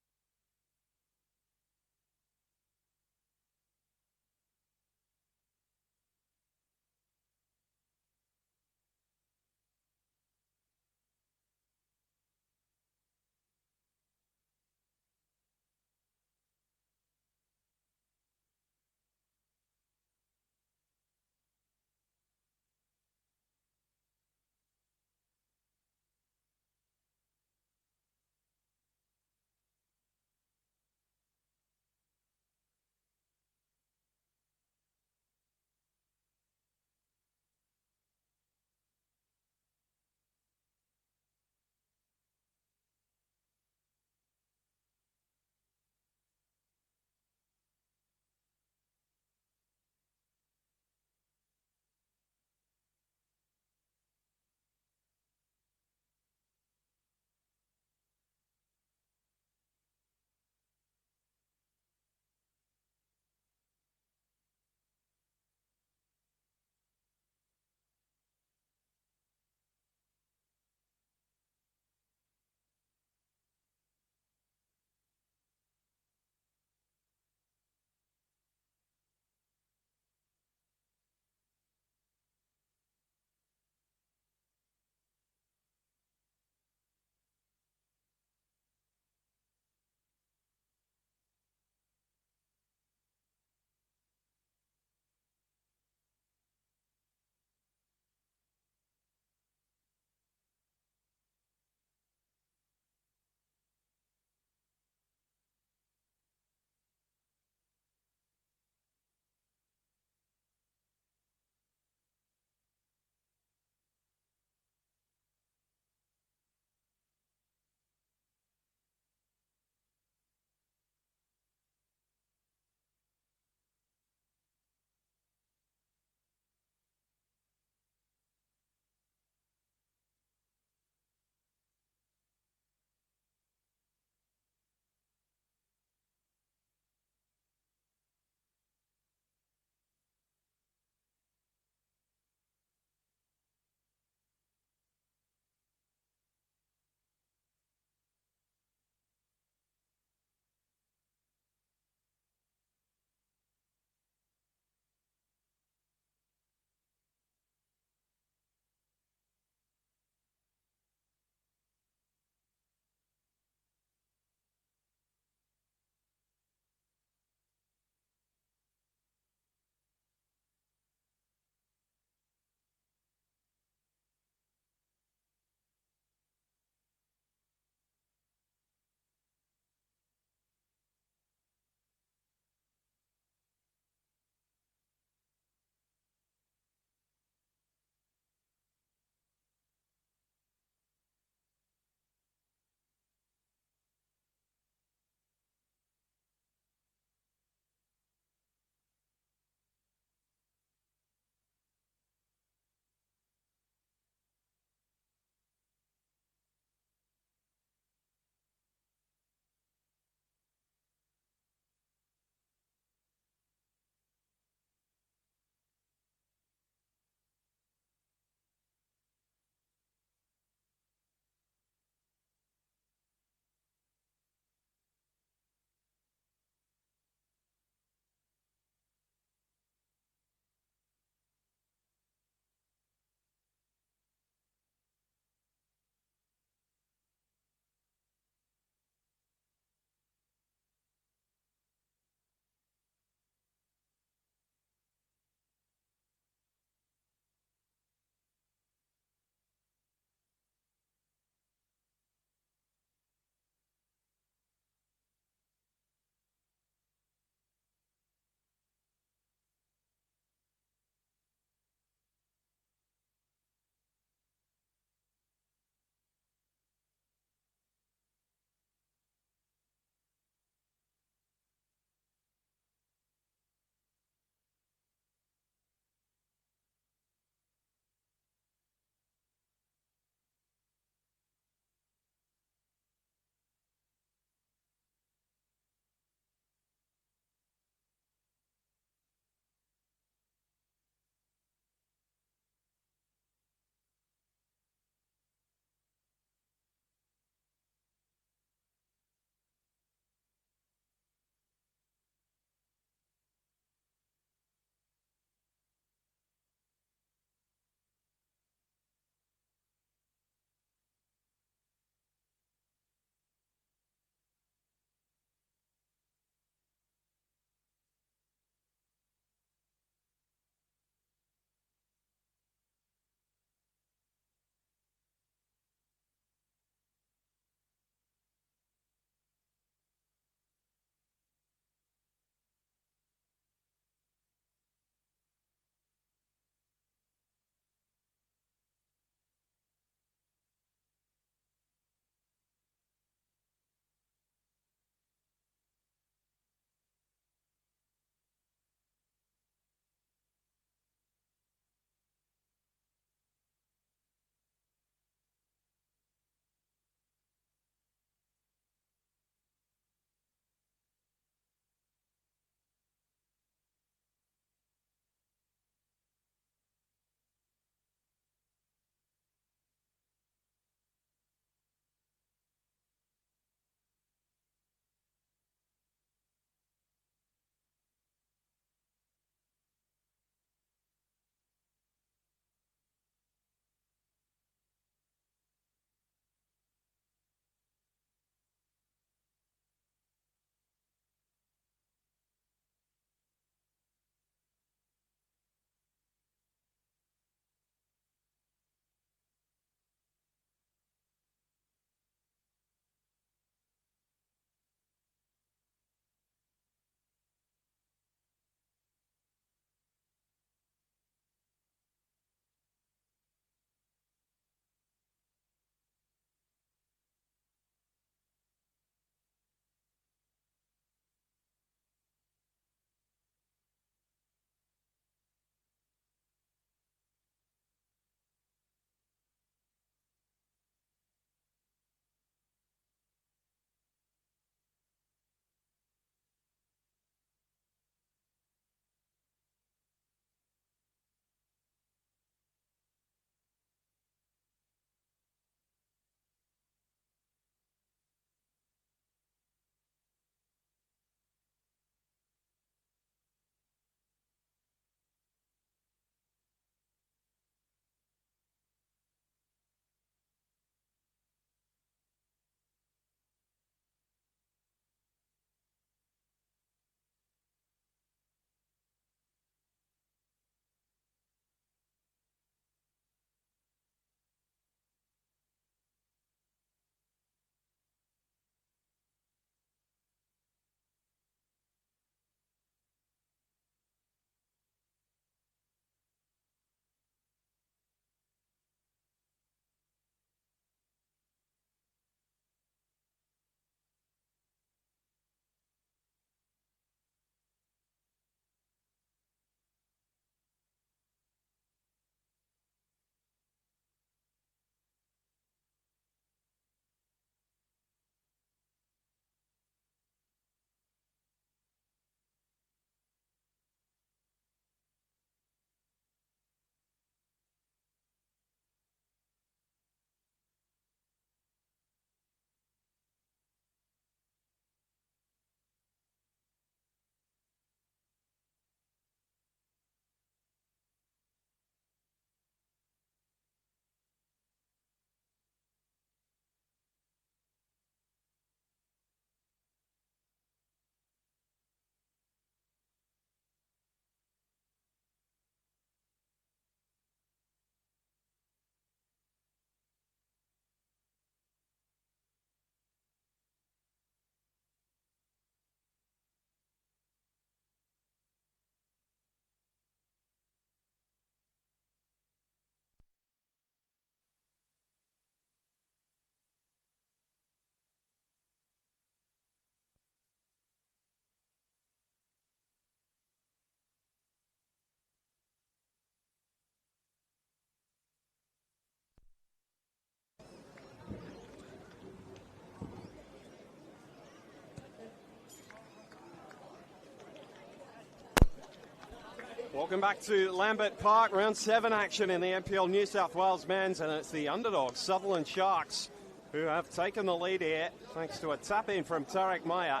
Speaker 1: Welcome back to Lambert Park. Round 7 action in the NPL New South Wales men's, and it's the underdogs, Sutherland Sharks, who have taken the lead here thanks to a tap-in from Tarek Maya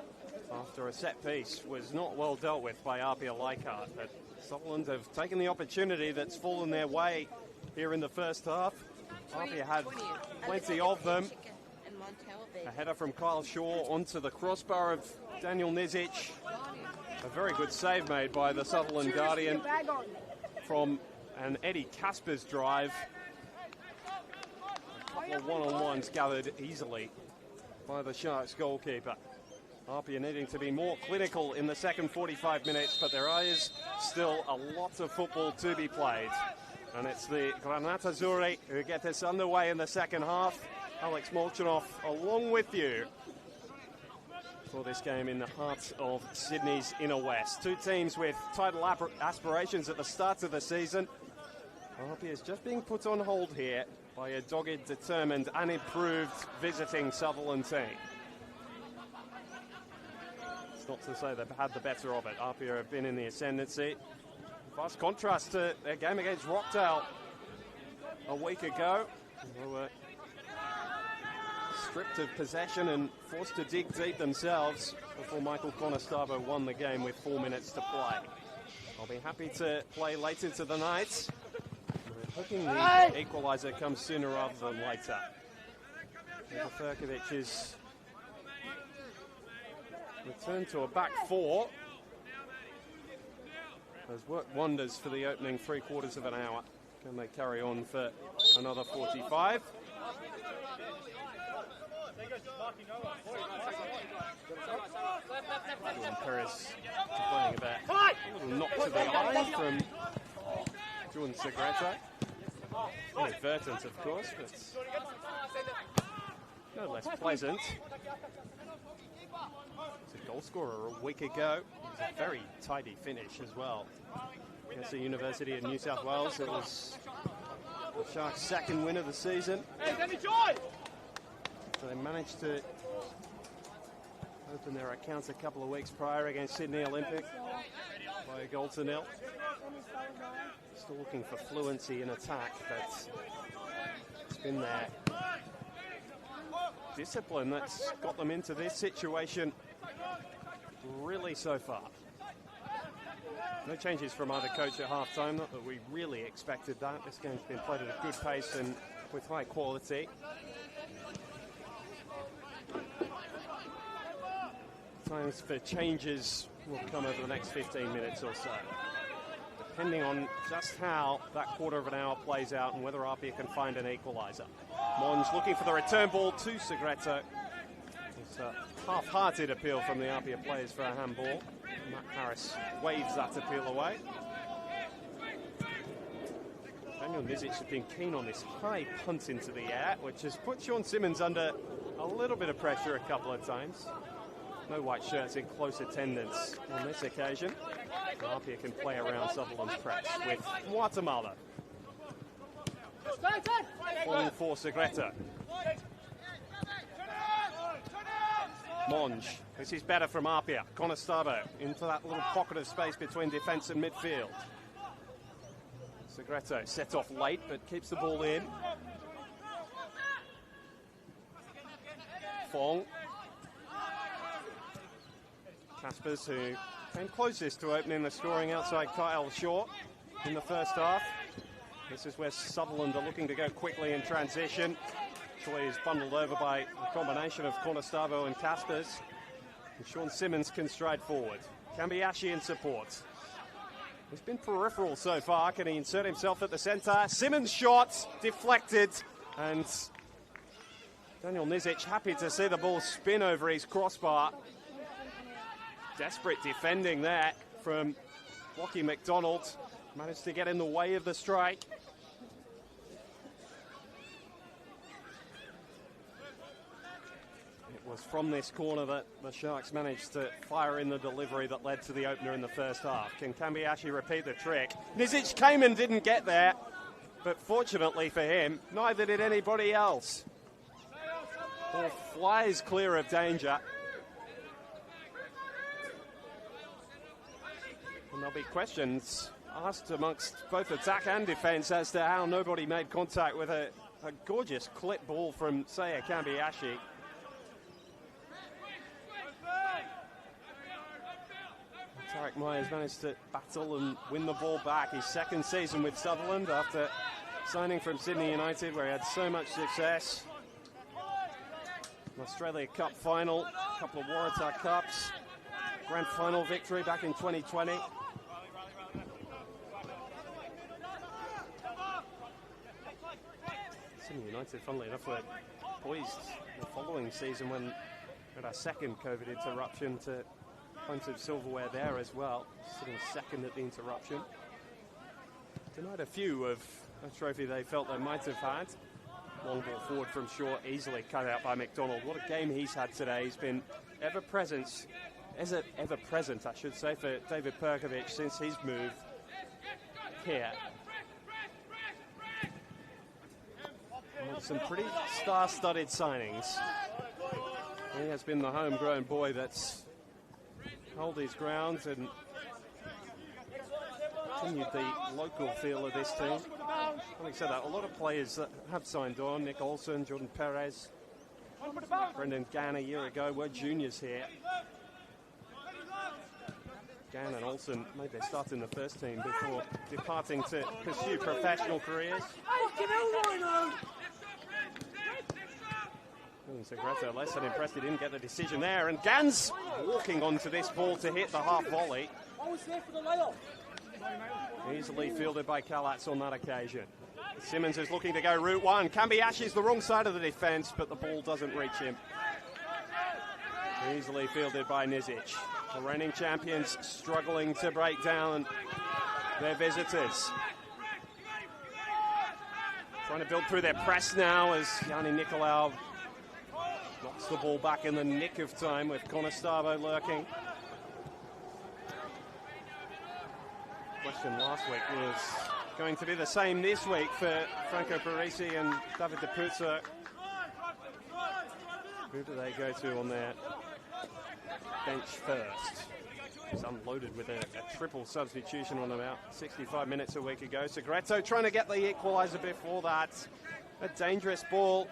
Speaker 1: after a set piece was not well dealt with by APIA Leichhardt. But Sutherland have taken the opportunity that's fallen their way here in the first half. APIA had plenty of them. A header from Kyle Shaw onto the crossbar of Daniel Nizic. A very good save made by the Sutherland Guardian from an Eddie Casper's drive. A couple of one-on-ones gathered easily by the Sharks goalkeeper. APIA needing to be more clinical in the second 45 minutes, but there is still a lot of football to be played. And it's the Granata Azzurri who get this underway in the second half. Alex Molchanov along with you for this game in the heart of Sydney's inner west. Two teams with title aspirations at the start of the season. APIA is just being put on hold here by a dogged, determined and improved visiting Sutherland team. It's not to say they've had the better of it. APIA have been in the ascendancy. Vast contrast to their game against Rockdale a week ago. They were stripped of possession and forced to dig deep themselves before Michael Conestabo won the game with 4 minutes to play. I'll be happy to play late into the night. We're hoping the equalizer comes sooner rather than later. Ferkovic's return to a back four has worked wonders for the opening 3/4 of an hour. Can they carry on for another 45? Perez complaining about a little knock to the eye from Juan Segreto. Inadvertent, of course, but no less pleasant. He's a goal scorer a week ago. It was a very tidy finish as well. Against the University of New South Wales, it was the Sharks' second win of the season. So they managed to open their accounts a couple of weeks prior against Sydney Olympic by a 1-0. Still looking for fluency in attack, but it's been their discipline that's got them into this situation really so far. No changes from either coach at half-time, not that we really expected that. This game's been played at a good pace and with high quality. Times for changes will come over the next 15 minutes or so, depending on just how that 1/4 of an hour plays out and whether APIA can find an equaliser. Monge looking for the return ball to Segreto. It's a half-hearted appeal from the APIA players for a handball. Matt Harris waves that appeal away. Daniel Nizic has been keen on this high punt into the air, which has put Sean Simmons under a little bit of pressure a couple of times. No white shirts in close attendance on this occasion. APIA can play around Sutherland's press with Guatemala. Falling for Segreto. Monge. This is better from APIA. Conestabo into that little pocket of space between defence and midfield. Segreto set off late but keeps the ball in. Fong. Caspers, who came closest to opening the scoring outside Kyle Shaw in the first half. This is where Sutherland are looking to go quickly in transition. Actually is bundled over by a combination of Conestabo and Caspers. And Sean Simmons can stride forward. Kambiashi in support. He's been peripheral so far. Can he insert himself at the centre? Simmons' shot deflected, and Daniel Nizic happy to see the ball spin over his crossbar. Desperate defending there from Lockie McDonald. Managed to get in the way of the strike. It was from this corner that the Sharks managed to fire in the delivery that led to the opener in the first half. Can Kambiashi repeat the trick? Nizic came and didn't get there, but fortunately for him, neither did anybody else. Ball flies clear of danger. And there'll be questions asked amongst both attack and defence as to how nobody made contact with a gorgeous clip ball from Seiya Kambiashi. Tarek Myers managed to battle and win the ball back. His second season with Sutherland after signing from Sydney United, where he had so much success. An Australia Cup final, a couple of Waratah Cups, grand final victory back in 2020. Sydney United, funnily enough, were poised the following season when we had our second COVID interruption to plenty of silverware there as well, sitting second at the interruption. Denied a few of a trophy they felt they might have had. Long ball forward from Shaw, easily cut out by McDonald. What a game he's had today. He's been ever-present, I should say, for David Perkovic since he's moved here. And some pretty star-studded signings. He has been the homegrown boy that's held his ground and continued the local feel of this team. Having said that, a lot of players that have signed on, Nick Olsen, Jordan Perez, Brendan Gann a year ago, were juniors here. Gann and Olsen made their start in the first team before departing to pursue professional careers. Segreto less than impressed, he didn't get the decision there, and Gann's walking onto this ball to hit the half volley. Easily fielded by Kalatz on that occasion. Simmons is looking to go route one. Kambiashi's the wrong side of the defence, but the ball doesn't reach him. Easily fielded by Nizic. The reigning champions struggling to break down their visitors. Trying to build through their press now as Yanni Nicolau knocks the ball back in the nick of time with Conestavo lurking. Question last week was going to be the same this week for Franco Parisi and David de Puzza. Who do they go to on their bench first? He's unloaded with a triple substitution on about 65 minutes a week ago. Segreto trying to get the equalizer before that. A dangerous ball.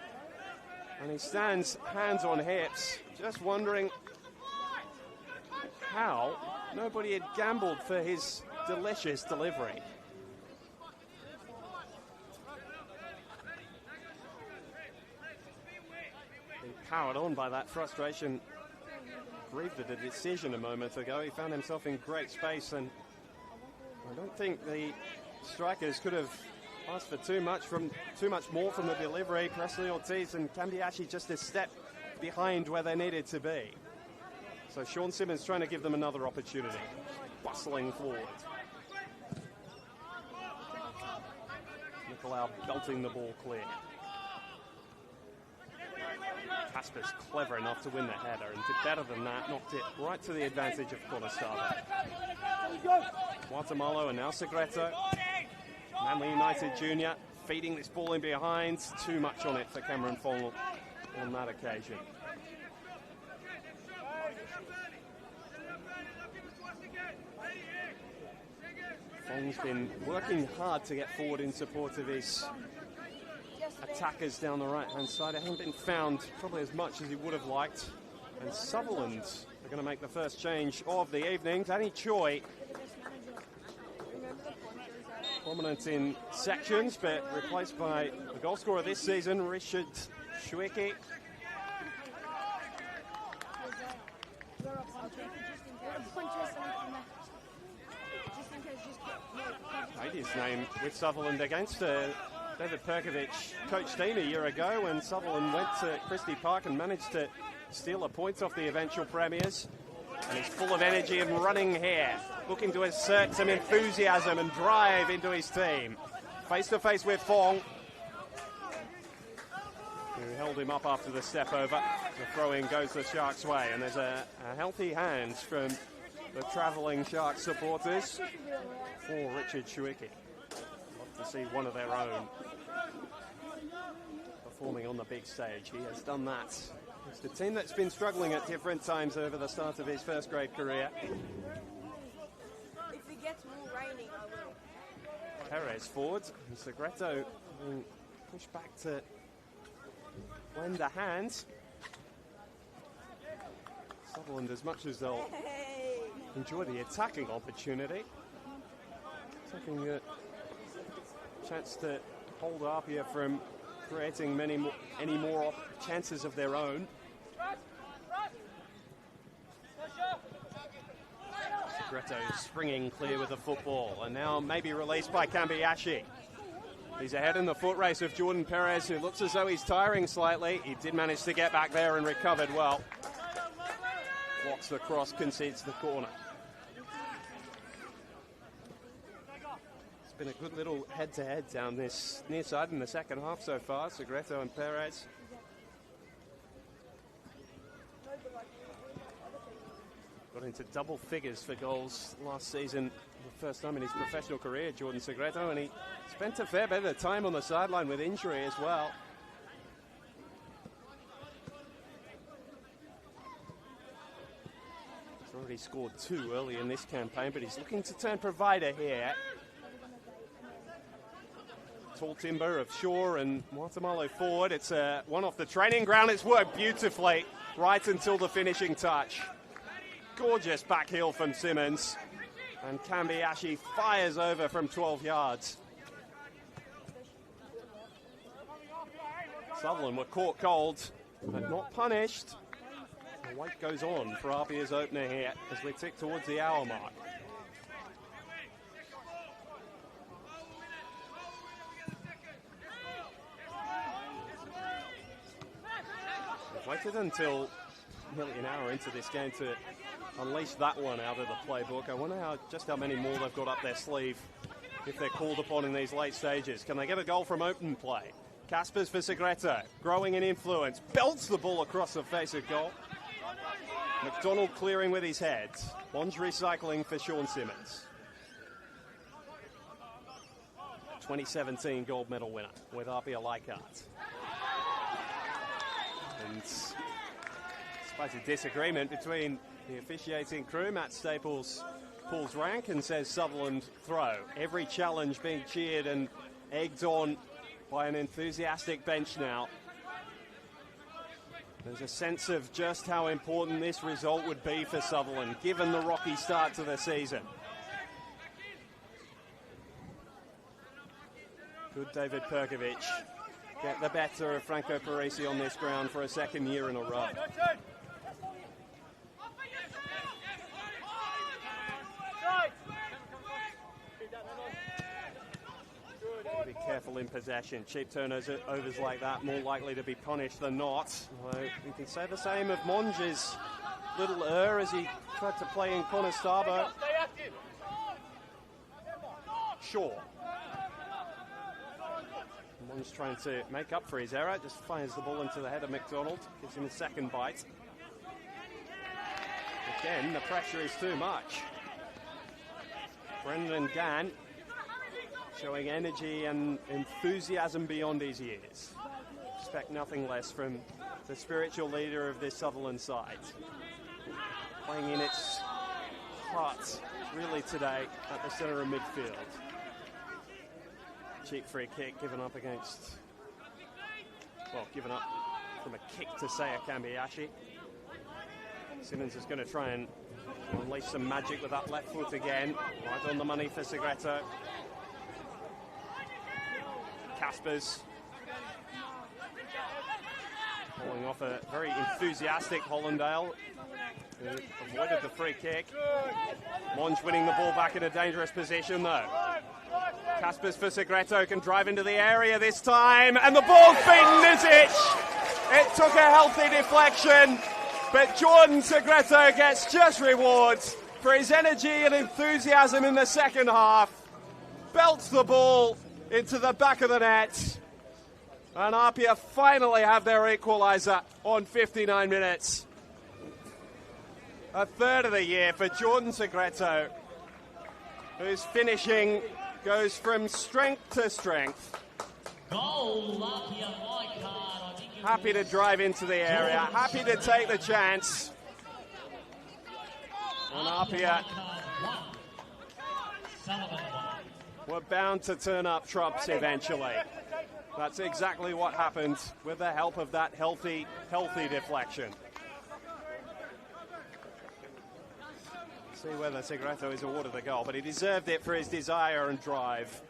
Speaker 1: And he stands hands on hips, just wondering how nobody had gambled for his delicious delivery. Being powered on by that frustration, grieved at a decision a moment ago. He found himself in great space, and I don't think the strikers could have asked for too much more from the delivery. Presley Ortiz and Kambiashi just a step behind where they needed to be. So Sean Simmons trying to give them another opportunity, bustling forward. Nicolau belting the ball clear. Casper's clever enough to win the header and did better than that, knocked it right to the advantage of Conestavo. Guatemala and now Segreto. Manly United Junior feeding this ball in behind. Too much on it for Cameron Fong on that occasion. Fong's been working hard to get forward in support of his attackers down the right-hand side. It hasn't been found probably as much as he would have liked. And Sutherland are going to make the first change of the evening. Danny Choi, prominent in sections, but replaced by the goal scorer this season, Richard Shuiki. Made his name with Sutherland against David Perkovic coached team a year ago when Sutherland went to Christie Park and managed to steal a point off the eventual premiers. And he's full of energy and running here, looking to assert some enthusiasm and drive into his team. Face to face with Fong, who held him up after the step over. The throw-in goes the Sharks' way, and there's a healthy hand from the travelling Sharks supporters for Richard Shuiki. Love to see one of their own performing on the big stage. He has done that. It's the team that's been struggling at different times over the start of his first grade career.
Speaker 2: If it gets more raining, I will.
Speaker 1: Perez forward, and Segreto being pushed back to lend a hand. Sutherland, as much as they'll enjoy the attacking opportunity, taking a chance to hold APIA from creating any more chances of their own. Segreto springing clear with the football, and now maybe released by Kambiashi. He's ahead in the foot race of Jordan Perez, who looks as though he's tiring slightly. He did manage to get back there and recovered well. Blocks the cross, concedes the corner. It's been a good little head-to-head down this near side in the second half so far, Segreto and Perez. Got into double figures for goals last season, the first time in his professional career, Jordan Segreto, and he spent a fair bit of time on the sideline with injury as well. He's already scored 2 early in this campaign, but he's looking to turn provider here. Tall timber of Shaw and Guatemala forward. It's one off the training ground. It's worked beautifully right until the finishing touch. Gorgeous back heel from Simmons. And Kambiashi fires over from 12 yards. Sutherland were caught cold, but not punished. The wait goes on for APIA's opener here as we tick towards the hour mark. We've waited until nearly an hour into this game to unleash that one out of the playbook. I wonder just how many more they've got up their sleeve if they're called upon in these late stages. Can they get a goal from open play? Caspers for Segreto, growing in influence, belts the ball across the face of goal. McDonald clearing with his head. Monge recycling for Sean Simmons. 2017 gold medal winner with APIA Leichhardt. And despite a disagreement between the officiating crew, Matt Staples pulls rank and says Sutherland throw. Every challenge being cheered and egged on by an enthusiastic bench now. There's a sense of just how important this result would be for Sutherland, given the rocky start to the season. Could David Perkovic get the better of Franco Parisi on this ground for a second year in a row? Be careful in possession. Cheap turnovers like that, more likely to be punished than not. Although we can say the same of Monge's little as he tried to play in Conestabo. Shaw. Monge trying to make up for his error, just fires the ball into the head of McDonald, gives him a second bite. Again, the pressure is too much. Brendan Gann showing energy and enthusiasm beyond his years. Expect nothing less from the spiritual leader of this Sutherland side. Playing in its heart, really, today at the centre of midfield. Cheap free kick given up given up from a kick to Seiya Kambiashi. Simmons is going to try and unleash some magic with that left foot again. Right on the money for Segreto. Caspers pulling off a very enthusiastic Hollandale who avoided the free kick. Monge winning the ball back in a dangerous position though. Caspers for Segreto can drive into the area this time, and the ball's beaten Nizic. It took a healthy deflection, but Jordan Segreto gets just rewards for his energy and enthusiasm in the second half. Belts the ball into the back of the net, and APIA finally have their equalizer on 59 minutes. A third of the year for Jordan Segreto, whose finishing goes from strength to strength. Happy to drive into the area, happy to take the chance. And APIA were bound to turn up trumps eventually. That's exactly what happened with the help of that healthy deflection. See whether Segreto is awarded the goal, but he deserved it for his desire and drive.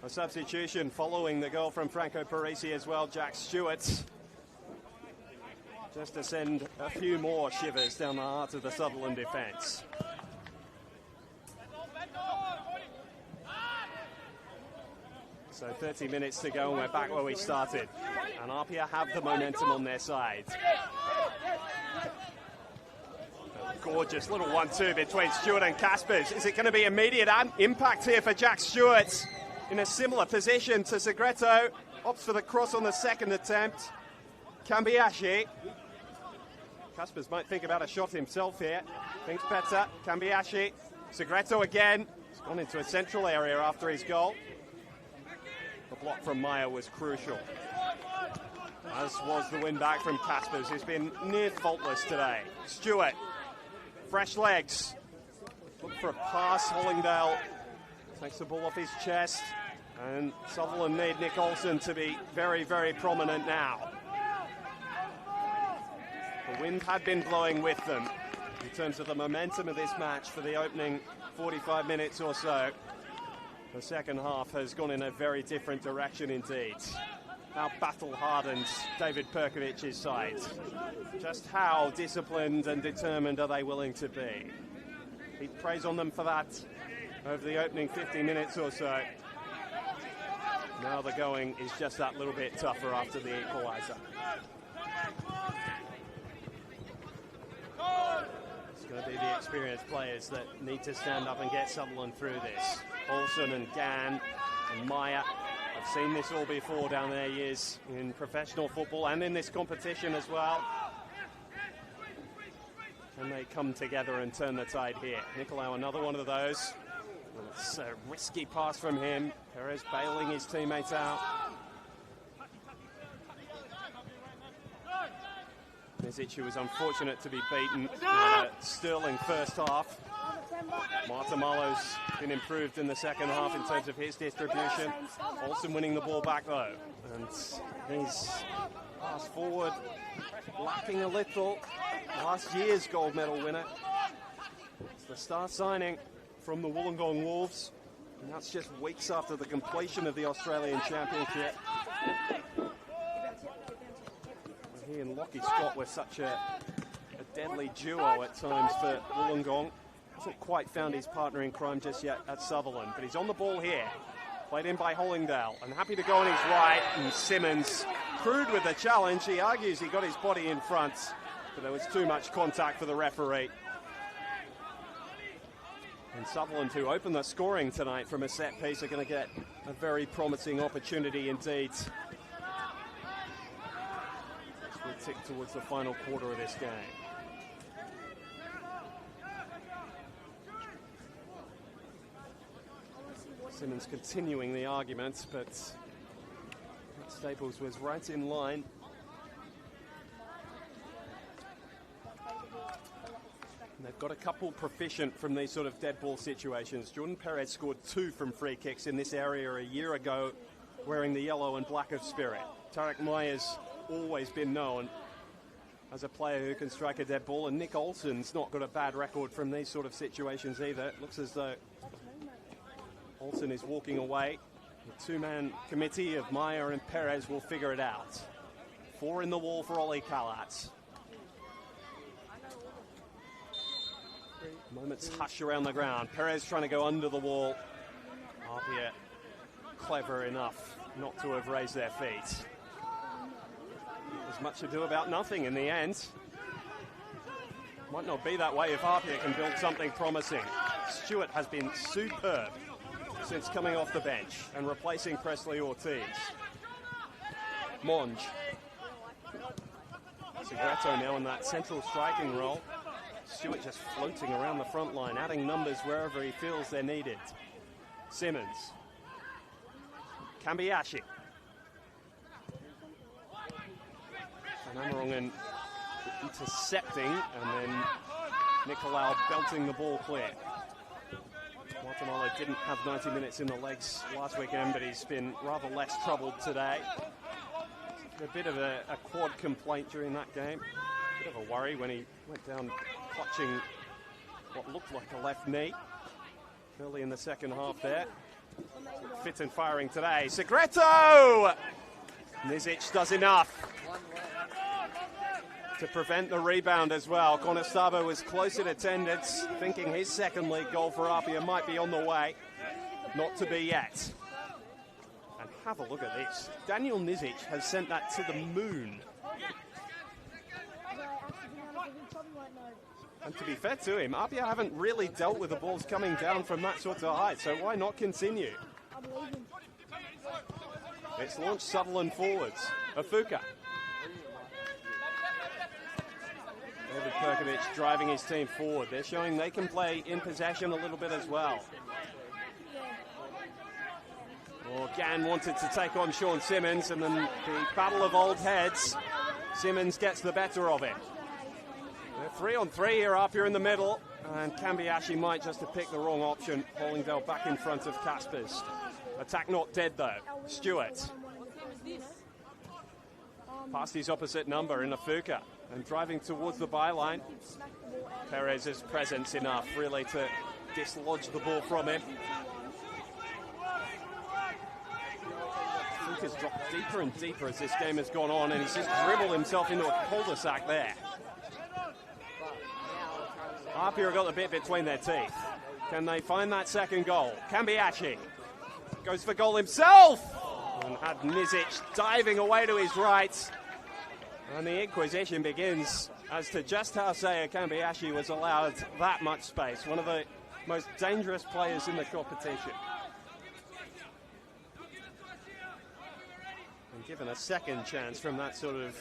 Speaker 1: A substitution following the goal from Franco Parisi as well, Jack Stewart. Just to send a few more shivers down the heart of the Sutherland defence. So 30 minutes to go and we're back where we started. And APIA have the momentum on their side. A gorgeous little 1-2 between Stewart and Caspers. Is it going to be immediate impact here for Jack Stewart? In a similar position to Segreto. Opts for the cross on the second attempt. Cambiashi. Caspers might think about a shot himself here. Thinks better. Cambiashi. Segreto again. He's gone into a central area after his goal. The block from Meyer was crucial. As was the win back from Caspers, who's been near faultless today. Stewart. Fresh legs. Look for a pass. Hollingdale takes the ball off his chest. And Sutherland need Nick Olsen to be very, very prominent now. The wind had been blowing with them in terms of the momentum of this match for the opening 45 minutes or so. The second half has gone in a very different direction indeed. How battle-hardened David Perkovic's side. Just how disciplined and determined are they willing to be? He prays on them for that over the opening 50 minutes or so. Now the going is just that little bit tougher after the equalizer. It's going to be the experienced players that need to stand up and get Sutherland through this. Olsen and Gann and Meyer have seen this all before down their years in professional football and in this competition as well. And they come together and turn the tide here. Nicolau, another one of those. It's a risky pass from him. Perez bailing his teammates out. Misic was unfortunate to be beaten in a sterling first half. Martamalo's been improved in the second half in terms of his distribution. Olsen winning the ball back though. And he's pass forward, lacking a little. Last year's gold medal winner. It's the star signing from the Wollongong Wolves. And that's just weeks after the completion of the Australian Championship. He and Lockie Scott were such a deadly duo at times for Wollongong. Hasn't quite found his partner in crime just yet at Sutherland, but he's on the ball here. Played in by Hollingdale and happy to go on his right. And Simmons, crude with the challenge. He argues he got his body in front, but there was too much contact for the referee. And Sutherland, who opened the scoring tonight from a set piece, are going to get a very promising opportunity indeed. As we tick towards the final quarter of this game. Simmons continuing the argument, but Staples was right in line. And they've got a couple proficient from these sort of dead ball situations. Jordan Perez scored 2 from free kicks in this area a year ago, wearing the yellow and black of Spirit. Tarek Meyer's always been known as a player who can strike a dead ball, and Nick Olsen's not got a bad record from these sort of situations either. It looks as though Olsen is walking away. The two-man committee of Meyer and Perez will figure it out. 4 in the wall for Ollie Kalat. Moments hush around the ground. Perez trying to go under the wall. APIA clever enough not to have raised their feet. There's much ado about nothing in the end. Might not be that way if APIA can build something promising. Stewart has been superb since coming off the bench and replacing Presley Ortiz. Monge. Segreto now in that central striking role. Stewart just floating around the front line, adding numbers wherever he feels they're needed. Simmons. Cambiashi. Van Amerongen intercepting, and then Nicolau belting the ball clear. Guatemala didn't have 90 minutes in the legs last weekend, but he's been rather less troubled today. A bit of a quad complaint during that game. A bit of a worry when he went down clutching what looked like a left knee early in the second half there. Fit and firing today. Segreto! Nizic does enough to prevent the rebound as well. Conestabo was close in attendance, thinking his second league goal for APIA might be on the way. Not to be yet. And have a look at this. Daniel Nizic has sent that to the moon. And to be fair to him, APIA haven't really dealt with the balls coming down from that sort of height, so why not continue? It's launched Sutherland forwards. Afuka. David Perkovic driving his team forward. They're showing they can play in possession a little bit as well. Gann wanted to take on Sean Simmons, and then the battle of old heads. Simmons gets the better of him. They're 3-on-3 here, APIA in the middle, and Kambiashi might just have picked the wrong option. Hollingdale back in front of Caspers. Attack not dead though. Stewart. Past his opposite number in Afuka and driving towards the byline. Perez's presence enough really to dislodge the ball from him. Afuka's dropped deeper and deeper as this game has gone on, and he's just dribbled himself into a cul-de-sac there. APIA got the bit between their teeth. Can they find that second goal? Kambiashi goes for goal himself and had Nizic diving away to his right. And the inquisition begins as to just how Seiya Kambiashi was allowed that much space. One of the most dangerous players in the competition. And given a second chance from that sort of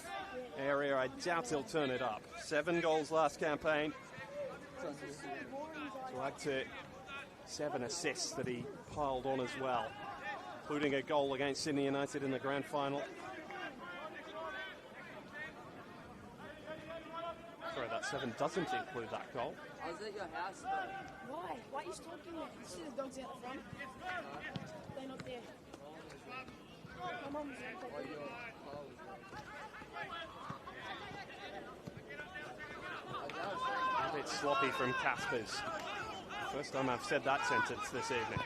Speaker 1: area, I doubt he'll turn it up. 7 goals last campaign. To add to 7 assists that he piled on as well, including a goal against Sydney United in the grand final. Sorry, that 7 doesn't include that goal.
Speaker 2: I was at your house though.
Speaker 3: Why? Why are you stalking me? You see the dogs out the front? They're not there. My mum was there.
Speaker 1: A bit sloppy from Caspers. First time I've said that sentence this evening.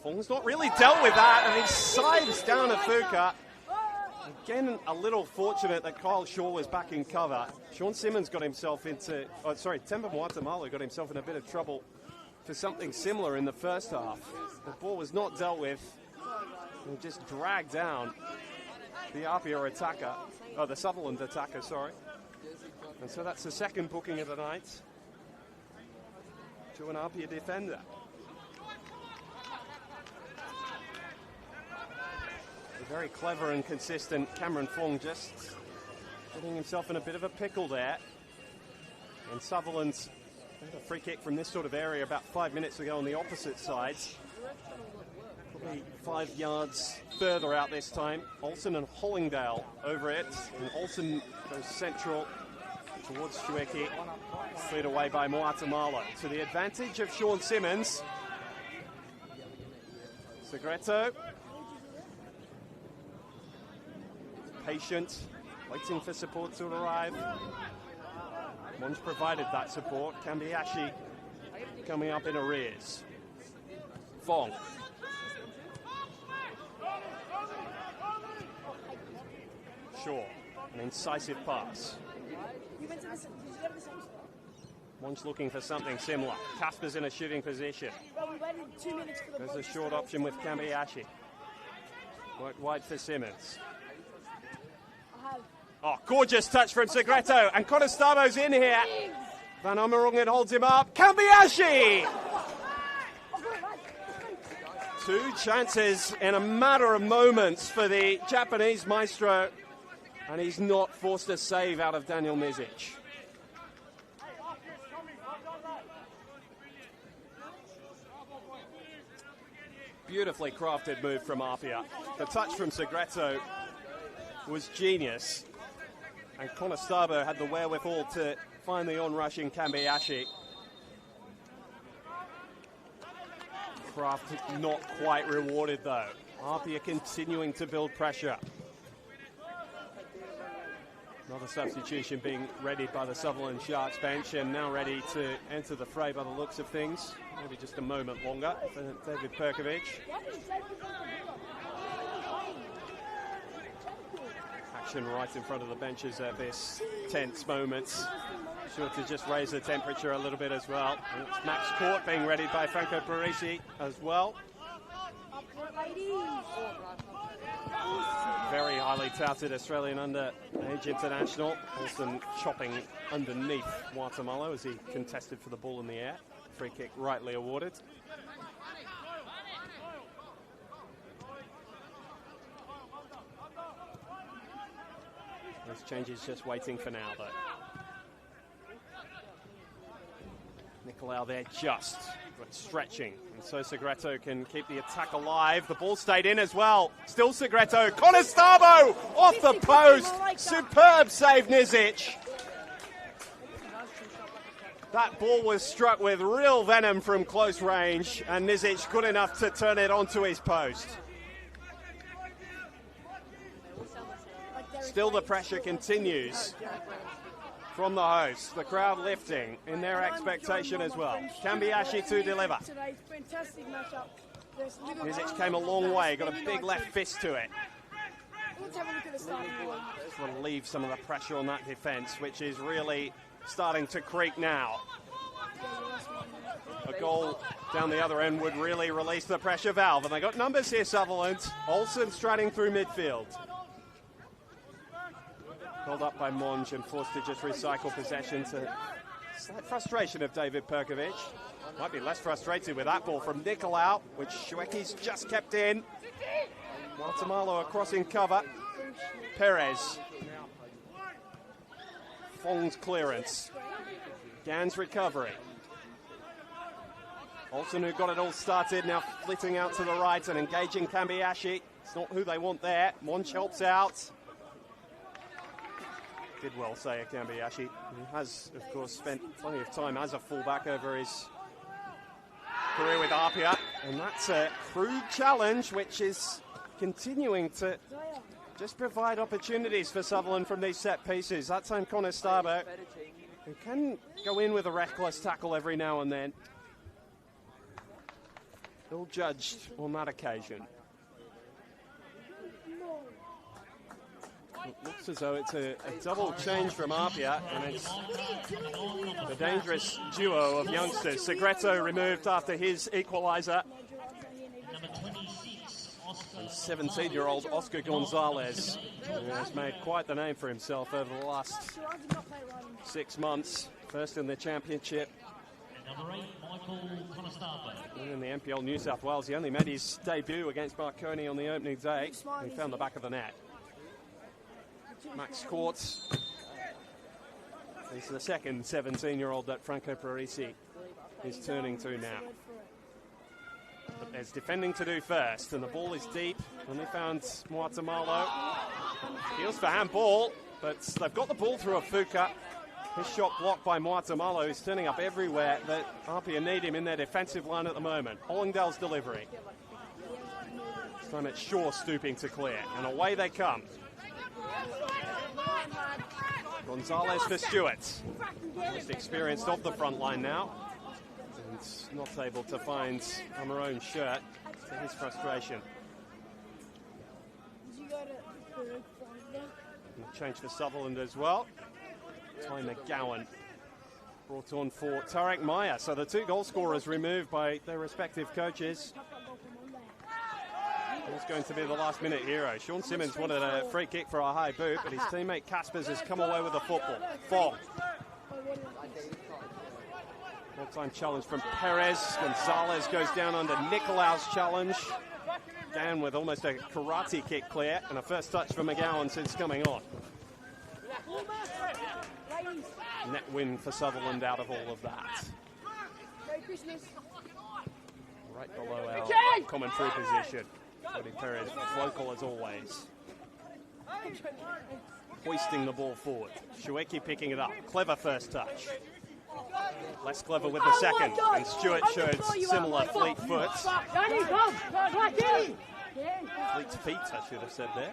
Speaker 1: Fong's not really dealt with that, and he sides down Afuka. Again, a little fortunate that Kyle Shaw was back in cover. Sean Simmons got himself into, Temba Guatemala got himself in a bit of trouble for something similar in the first half. The ball was not dealt with and just dragged down the APIA attacker, the Sutherland attacker, sorry. And so that's the second booking of the night to an APIA defender. A very clever and consistent Cameron Fong just getting himself in a bit of a pickle there. And Sutherland's had a free kick from this sort of area about 5 minutes ago on the opposite side. Probably 5 yards further out this time. Olsen and Hollingdale over it. And Olsen goes central towards Shueki. Cleared away by Guatemala to the advantage of Sean Simmons. Segreto. Patient, waiting for support to arrive. One's provided that support. Kambiashi coming up in arrears. Fong. Shaw, an incisive pass. One's looking for something similar. Casper's in a shooting position. There's a short option with Kambiashi. Worked wide for Simmons. Oh, gorgeous touch from Segreto, and Conestabo's in here. Van Omerongen holds him up. Kambiashi! 2 chances in a matter of moments for the Japanese maestro, and he's not forced a save out of Daniel Nizic. Beautifully crafted move from APIA. The touch from Segreto was genius. And Konostabo had the wherewithal to find the on-rushing Kambiashi. Kraft not quite rewarded though. APIA continuing to build pressure. Another substitution being readied by the Sutherland Sharks bench and now ready to enter the fray by the looks of things. Maybe just a moment longer for David Perkovic. Action right in front of the benches at this tense moment. Sure to just raise the temperature a little bit as well. And it's Max Court being readied by Franco Parisi as well. Very highly touted Australian underage international. Olsen chopping underneath Guatemala as he contested for the ball in the air. Free kick rightly awarded. Those changes just waiting for now, though. Nicolau there just, but stretching. And so Segreto can keep the attack alive. The ball stayed in as well. Still Segreto. Konostabo off the post. Superb save, Nizic. That ball was struck with real venom from close range, and Nizic good enough to turn it onto his post. Still the pressure continues from the hosts. The crowd lifting in their expectation as well. Kambiashi to deliver. Nizic came a long way, got a big left fist to it. Just relieve some of the pressure on that defence, which is really starting to creak now. A goal down the other end would really release the pressure valve. And they got numbers here, Sutherland. Olsen striding through midfield. Held up by Monge and forced to just recycle possession to slight frustration of David Perkovic. Might be less frustrated with that ball from Nicolau, which Shweki's just kept in. Guatemala across in cover. Perez. Fong's clearance. Gan's recovery. Olsen, who got it all started, now flitting out to the right and engaging Kambiashi. It's not who they want there. Monge helps out. Did well, say Kambiashi. He has, of course, spent plenty of time as a fullback over his career with APIA. And that's a crude challenge, which is continuing to just provide opportunities for Sutherland from these set pieces. That time Konostabo, who can go in with a reckless tackle every now and then. Ill judged on that occasion. It looks as though it's a double change from APIA, and it's the dangerous duo of youngsters. Segreto removed after his equalizer. And 17-year-old Oscar Gonzalez, who has made quite the name for himself over the last 6 months. First in the championship. And in the NPL New South Wales, he only made his debut against Marconi on the opening day. He found the back of the net. Max Courts. He's the second 17-year-old that Franco Parisi is turning to now. But there's defending to do first, and the ball is deep. And they found Guatemala. Heels for handball, but they've got the ball through a Fuka. His shot blocked by Guatemala, who's turning up everywhere that APIA need him in their defensive line at the moment. Hollingdale's delivery. This time it's Shaw stooping to clear, and away they come. Gonzalez for Stewart. Most experienced of the front line now. And not able to find a maroon shirt to his frustration. And change for Sutherland as well. Ty McGowan brought on for Tarek Maya. So the two goal scorers removed by their respective coaches. It's going to be the last minute hero. Sean Simmons wanted a free kick for a high boot, but his teammate Caspers has come away with the football. Fong. All-time challenge from Perez. Gonzalez goes down under Nicolau's challenge. Down with almost a karate kick clear, and a first touch for McGowan since coming on. Net win for Sutherland out of all of that. Right below our commentary position. Tony Perez, vocal as always. hoisting the ball forward. Shueki picking it up. Clever first touch. Less clever with the second. And Stewart showed similar fleet foot. Fleet feet, I should have said there.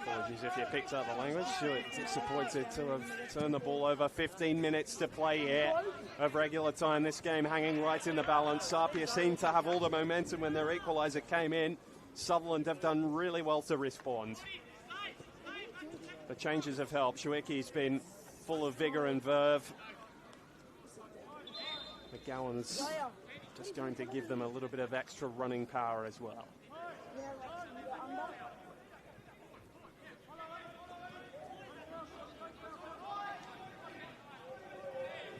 Speaker 1: Apologies if you picked up the language. Stewart disappointed to have turned the ball over. 15 minutes to play here of regular time. This game hanging right in the balance. APIA seemed to have all the momentum when their equalizer came in. Sutherland have done really well to respond. The changes have helped. Shueki's been full of vigour and verve. McGowan's just going to give them a little bit of extra running power as well.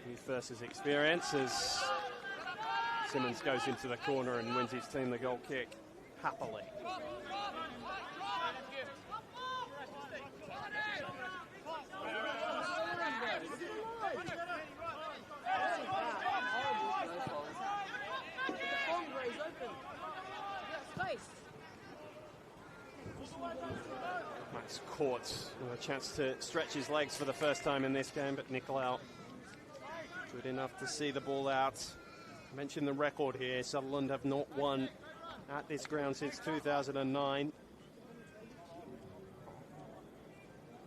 Speaker 1: Youth versus experience as Simmons goes into the corner and wins his team the goal kick happily. Max caught with a chance to stretch his legs for the first time in this game, but Nicolau good enough to see the ball out. I mentioned the record here. Sutherland have not won at this ground since 2009.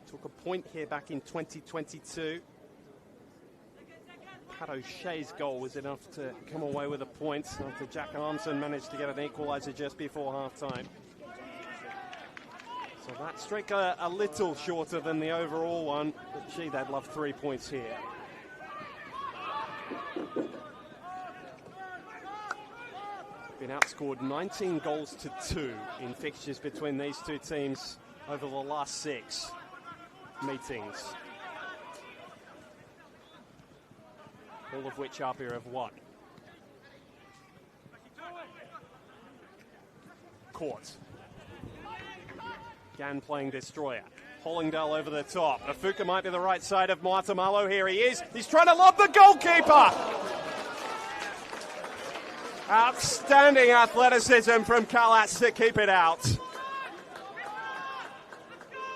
Speaker 1: Took a point here back in 2022. Pat O'Shea's goal was enough to come away with a point after Jack Armson managed to get an equaliser just before half-time. So that streak a little shorter than the overall one, but gee, they'd love 3 points here. Been outscored 19 goals to 2 in fixtures between these two teams over the last 6 meetings. All of which APIA have won. Caught. Gan playing destroyer. Hollingdale over the top. Afuka might be the right side of Moatamalo. Here he is. He's trying to lob the goalkeeper. Outstanding athleticism from Kalats to keep it out.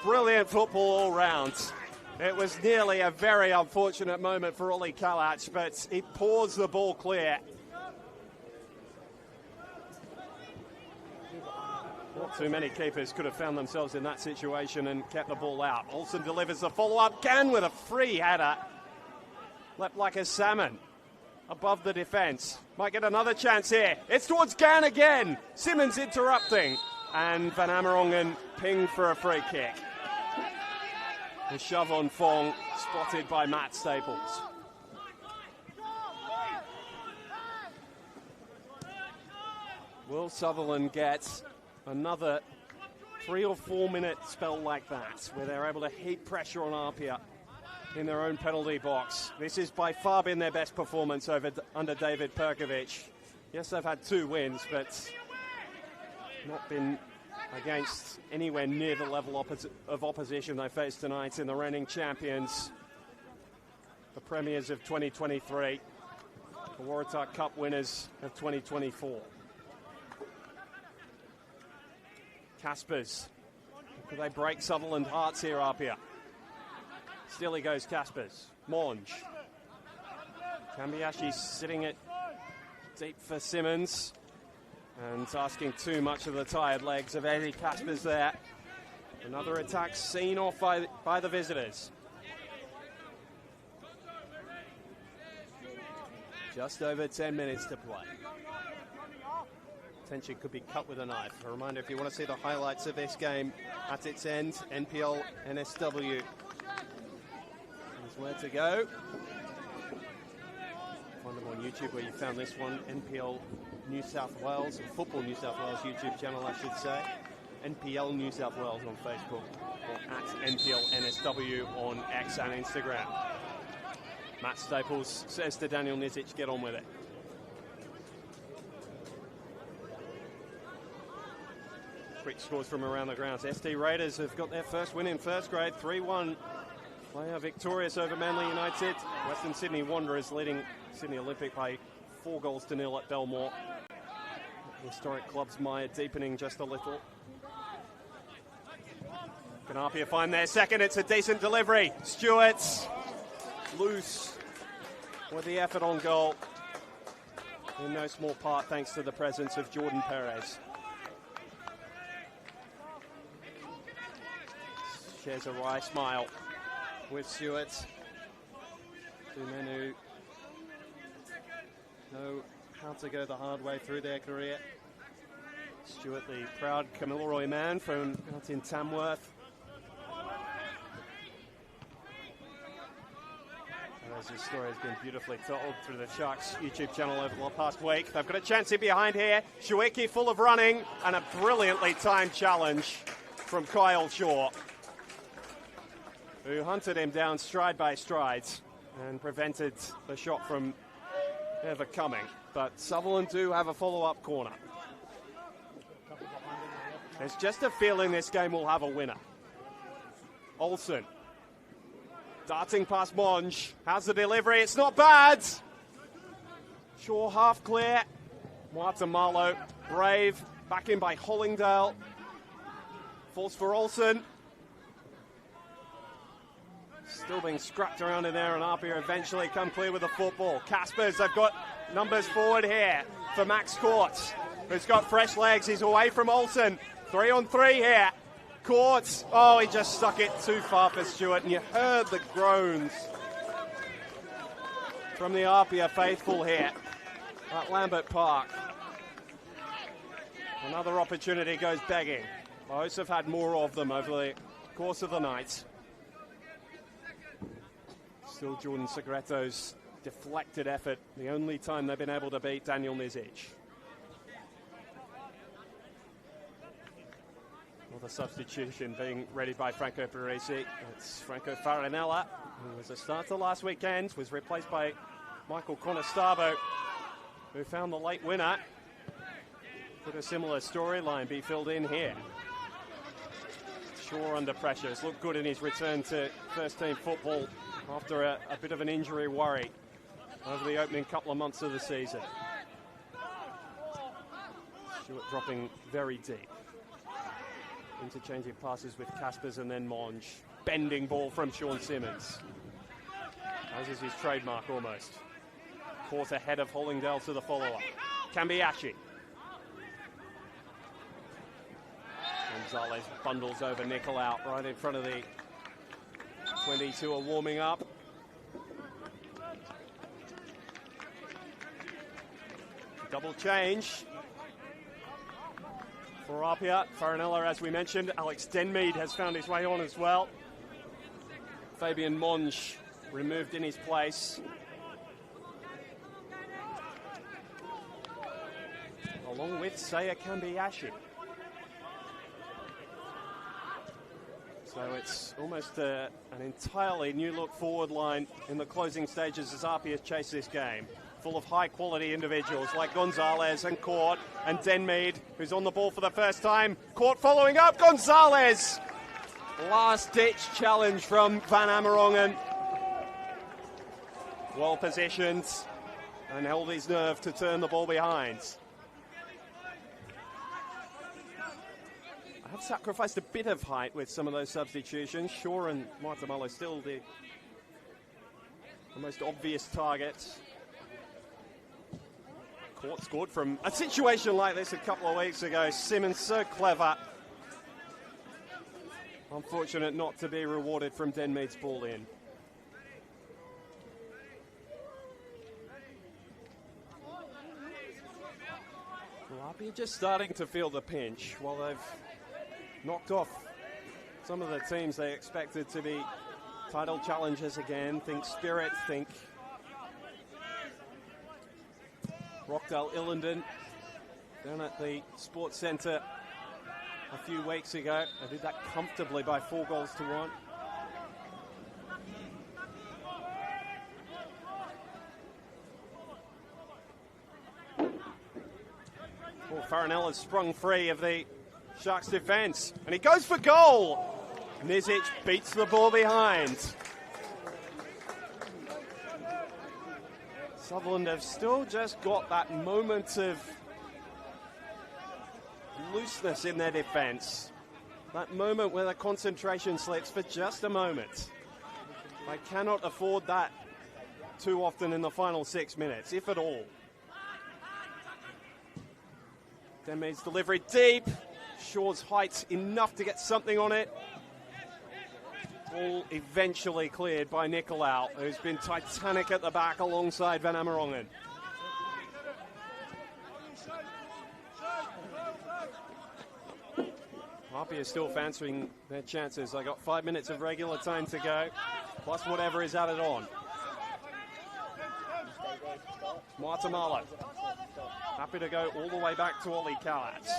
Speaker 1: Brilliant football all round. It was nearly a very unfortunate moment for Ollie Kalach, but he pours the ball clear. Not too many keepers could have found themselves in that situation and kept the ball out. Olsen delivers the follow-up. Gan with a free header. Leapt like a salmon above the defence. Might get another chance here. It's towards Gan again. Simmons interrupting. And Van Amerongen pinged for a free kick. A shove on Fong, spotted by Matt Staples. Will Sutherland get another 3 or 4 minute spell like that, where they're able to heap pressure on APIA in their own penalty box? This has by far been their best performance under David Perkovic. Yes, they've had 2 wins, but not been against anywhere near the level of opposition they faced tonight in the reigning champions, the premiers of 2023, the Waratah Cup winners of 2024. Caspers, could they break Sutherland hearts here, APIA? Still he goes, Caspers. Monge. Kambiashi's sitting it deep for Simmons. And asking too much of the tired legs of Eddie Caspers there. Another attack seen off by the visitors. Just over 10 minutes to play. Tension could be cut with a knife. A reminder, if you want to see the highlights of this game at its end, NPL NSW is where to go. Find them on YouTube where you found this one, NPL New South Wales, or Football New South Wales YouTube channel, I should say. NPL New South Wales on Facebook, or at NPL NSW on X and Instagram. Matt Staples says to Daniel Nizic, get on with it. Quick scores from around the grounds. ST Raiders have got their first win in first grade, 3-1. They are victorious over Manly United. Western Sydney Wanderers leading Sydney Olympic by 4-0 at Belmore. The historic club's mire deepening just a little. Can APIA find their second? It's a decent delivery. Stewart's loose with the effort on goal. In no small part thanks to the presence of Jordan Perez. Shares a wry smile with Stewart. Two men who know how to go the hard way through their career. Stewart, the proud Kamilaroi man from out in Tamworth. As this story has been beautifully told through the Sharks YouTube channel over the past week. They've got a chance in behind here. Shuiki full of running and a brilliantly timed challenge from Kyle Shaw, who hunted him down stride by stride and prevented the shot from ever coming. But Sutherland do have a follow-up corner. There's just a feeling this game will have a winner. Olsen. Darting past Monge. How's the delivery? It's not bad. Shaw half clear. Martamalo. Brave. Back in by Hollingdale. Falls for Olsen. Still being scrapped around in there, and APIA eventually come clear with the football. Caspers, they've got numbers forward here for Max Courts, who's got fresh legs. He's away from Olsen. 3-on-3 here. Courts, oh, he just stuck it too far for Stewart, and you heard the groans from the APIA faithful here at Lambert Park. Another opportunity goes begging. Both have had more of them over the course of the night. Still Jordan Segreto's deflected effort, the only time they've been able to beat Daniel Nizic. Well, the substitution being readied by Franco Parisi. It's Franco Farinella, who was a starter last weekend, was replaced by Michael Conestabo, who found the late winner. Could a similar storyline be filled in here? Shaw under pressure. Has looked good in his return to first-team football after a bit of an injury worry over the opening couple of months of the season. Stewart dropping very deep. Interchanging passes with Caspers and then Monge. Bending ball from Sean Simmons. As is his trademark almost. Caught ahead of Hollingdale to the follow-up. Kambiashi. Gonzalez bundles over Nicolau right in front of the 22 are warming up. Double change for APIA. Farinella, as we mentioned. Alex Denmead has found his way on as well. Fabian Monge removed in his place. Along with Saya Kambiashi. So it's almost an entirely new look forward line in the closing stages as APIA chase this game. Full of high-quality individuals like Gonzalez and Court and Denmead, who's on the ball for the first time. Court following up, Gonzalez! Last-ditch challenge from Van Amerongen. Well positioned and held his nerve to turn the ball behind. I have sacrificed a bit of height with some of those substitutions. Shaw and Martamalo still the most obvious targets. Court scored from a situation like this a couple of weeks ago. Simmons so clever. Unfortunate not to be rewarded from Denmead's ball in. Well, APIA just starting to feel the pinch while they've knocked off some of the teams they expected to be title challengers again. Think Spirit, think Rockdale Illendon down at the Sports Centre a few weeks ago. They did that comfortably by 4-1. Well, Farinella's sprung free of the Sharks defence, and he goes for goal. Nizic beats the ball behind. Sutherland have still just got that moment of looseness in their defence. That moment where the concentration slips for just a moment. They cannot afford that too often in the final 6 minutes, if at all. Denmead's delivery deep. Shaw's height enough to get something on it. All eventually cleared by Nicolau, who's been titanic at the back alongside Van Amerongen. APIA is still fancying their chances. They got 5 minutes of regular time to go, plus whatever is added on. Guatemala happy to go all the way back to Ollie Kalatz.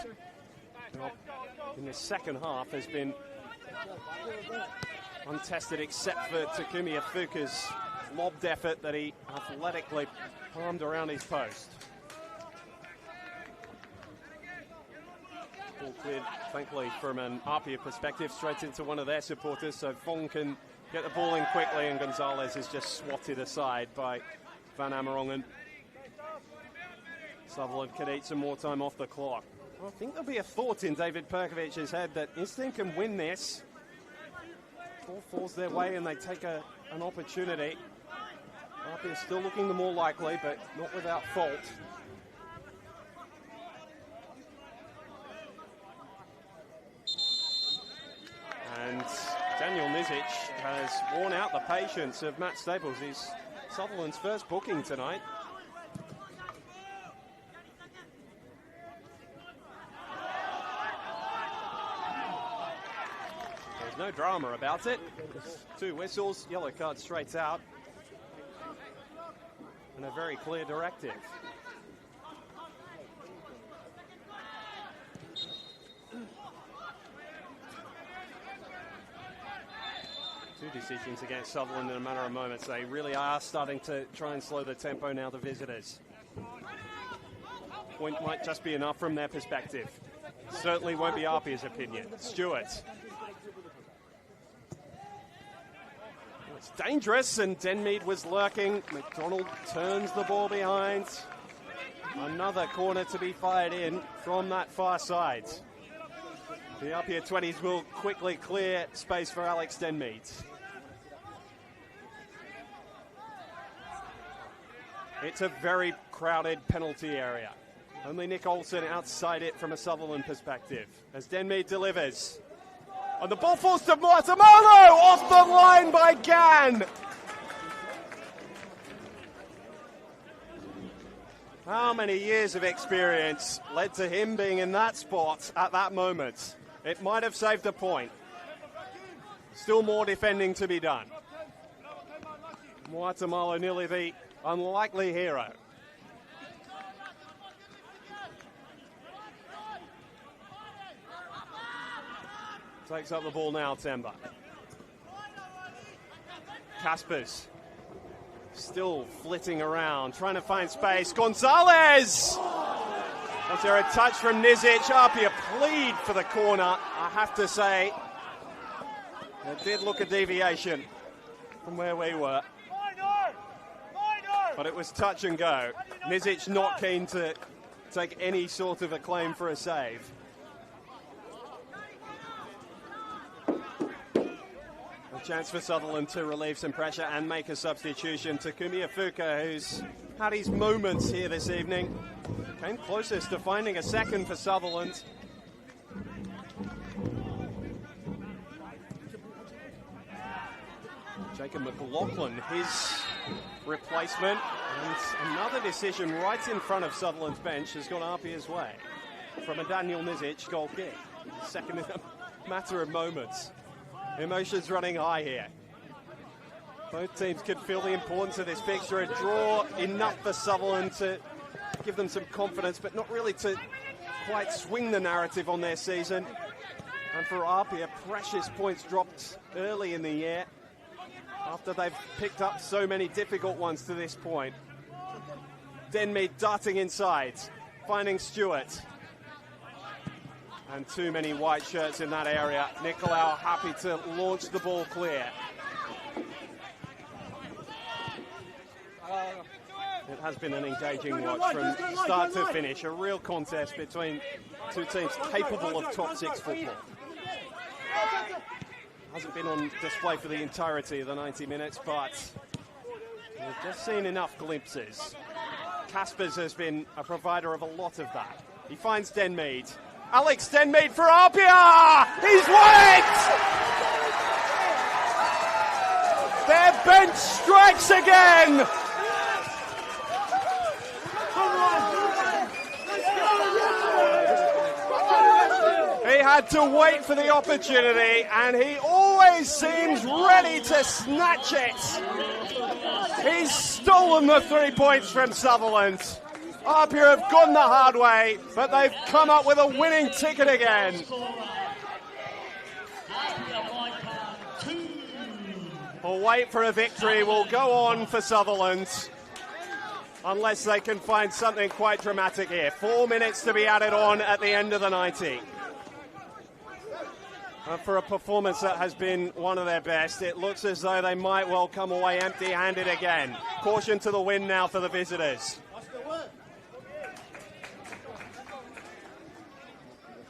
Speaker 1: In the second half has been untested except for Takumi Ifuka's lobbed effort that he athletically palmed around his post. Ball cleared, thankfully, from an APIA perspective, straight into one of their supporters, so Fong can get the ball in quickly, and Gonzalez is just swatted aside by Van Amerongen. Sutherland can eat some more time off the clock. I think there'll be a thought in David Perkovic's head that his team can win this. Ball falls their way and they take an opportunity. APIA is still looking the more likely, but not without fault. And Daniel Nizic has worn out the patience of Matt Staples. He's Sutherland's first booking tonight. There's no drama about it. Two whistles, yellow card straight out. And a very clear directive. Two decisions against Sutherland in a matter of moments. They really are starting to try and slow the tempo now, the visitors. Point might just be enough from their perspective. Certainly won't be APIA's opinion. Stewart. It's dangerous, and Denmead was lurking. McDonald turns the ball behind. Another corner to be fired in from that far side. The APIA 20s will quickly clear space for Alex Denmead. It's a very crowded penalty area. Only Nick Olsen outside it from a Sutherland perspective. As Denmead delivers. And the ball falls to Guatemala, off the line by Gan. How many years of experience led to him being in that spot at that moment? It might have saved a point. Still more defending to be done. Guatemala nearly the unlikely hero. Takes up the ball now, Temba. Kaspers still flitting around, trying to find space. Gonzalez! Was there a touch from Nizic? APIA plead for the corner. I have to say, it did look a deviation from where we were. But it was touch and go. Nizic not keen to take any sort of a claim for a save. Chance for Sutherland to relieve some pressure and make a substitution. Takumi Ifuka, who's had his moments here this evening, came closest to finding a second for Sutherland. Jacob McLaughlin, his replacement, and another decision right in front of Sutherland's bench has gone APIA's way from a Daniel Nizic goal kick. Second in a matter of moments. Emotions running high here. Both teams could feel the importance of this fixture. A draw enough for Sutherland to give them some confidence, but not really to quite swing the narrative on their season. And for APIA, precious points dropped early in the year after they've picked up so many difficult ones to this point. Denmead darting inside, finding Stewart. And too many white shirts in that area. Nicolau happy to launch the ball clear. It has been an engaging watch from start to finish. A real contest between two teams capable of top six football. Hasn't been on display for the entirety of the 90 minutes, but we've just seen enough glimpses. Caspers has been a provider of a lot of that. He finds Denmead. Alex Denmead for APIA! He's won it! Their bench strikes again! He had to wait for the opportunity, and he always seems ready to snatch it. He's stolen the 3 points from Sutherland. APIA have gone the hard way, but they've come up with a winning ticket again. The wait for a victory will go on for Sutherland, unless they can find something quite dramatic here. 4 minutes to be added on at the end of the 90. For a performance that has been one of their best, it looks as though they might well come away empty-handed again. Caution to the wind now for the visitors.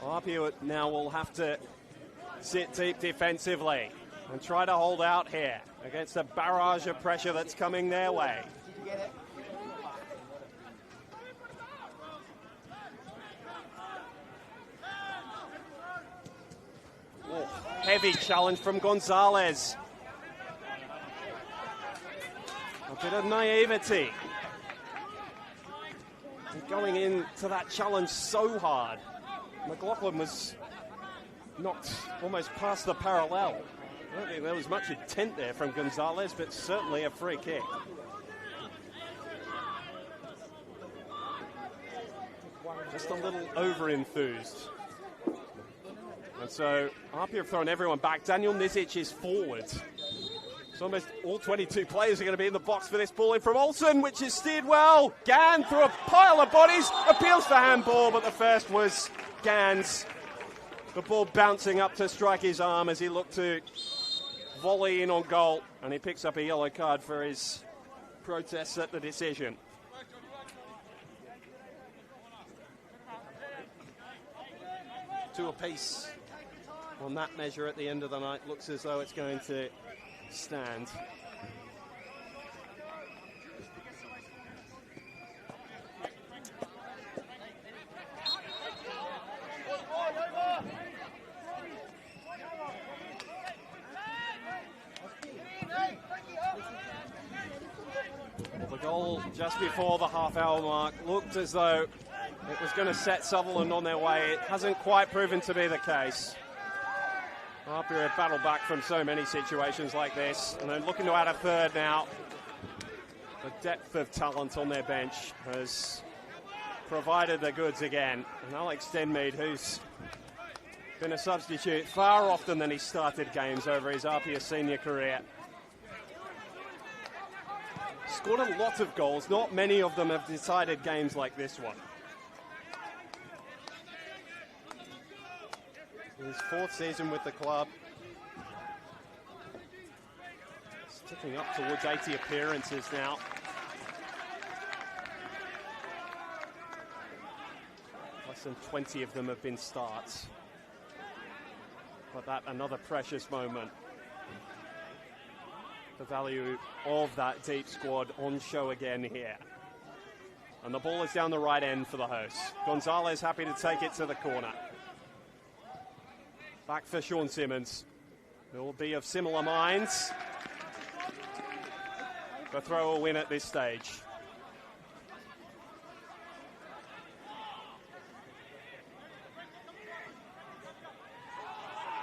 Speaker 1: APIA now will have to sit deep defensively and try to hold out here against a barrage of pressure that's coming their way. Oh, heavy challenge from Gonzalez. A bit of naivety. And going into that challenge so hard. McLaughlin was knocked almost past the parallel. I don't think there was much intent there from Gonzalez, but certainly a free kick. Just a little over-enthused. And so APIA have thrown everyone back. Daniel Nizic is forward. So almost all 22 players are going to be in the box for this ball in from Olsen, which is steered well. Gann through a pile of bodies, appeals for handball, but the first was Gann's. The ball bouncing up to strike his arm as he looked to volley in on goal, and he picks up a yellow card for his protests at the decision. Two apiece on that measure at the end of the night. Looks as though it's going to stand. The goal just before the half-hour mark looked as though it was going to set Sutherland on their way. It hasn't quite proven to be the case. APIA have battled back from so many situations like this, and they're looking to add a third now. The depth of talent on their bench has provided the goods again. And Alex Denmead, who's been a substitute far often than he started games over his APIA senior career. Scored a lot of goals. Not many of them have decided games like this one. His fourth season with the club. He's ticking up towards 80 appearances now. Less than 20 of them have been starts. But that another precious moment. The value of that deep squad on show again here. And the ball is down the right end for the hosts. Gonzalez happy to take it to the corner. Back for Sean Simmons, who will be of similar minds. The throw a win at this stage.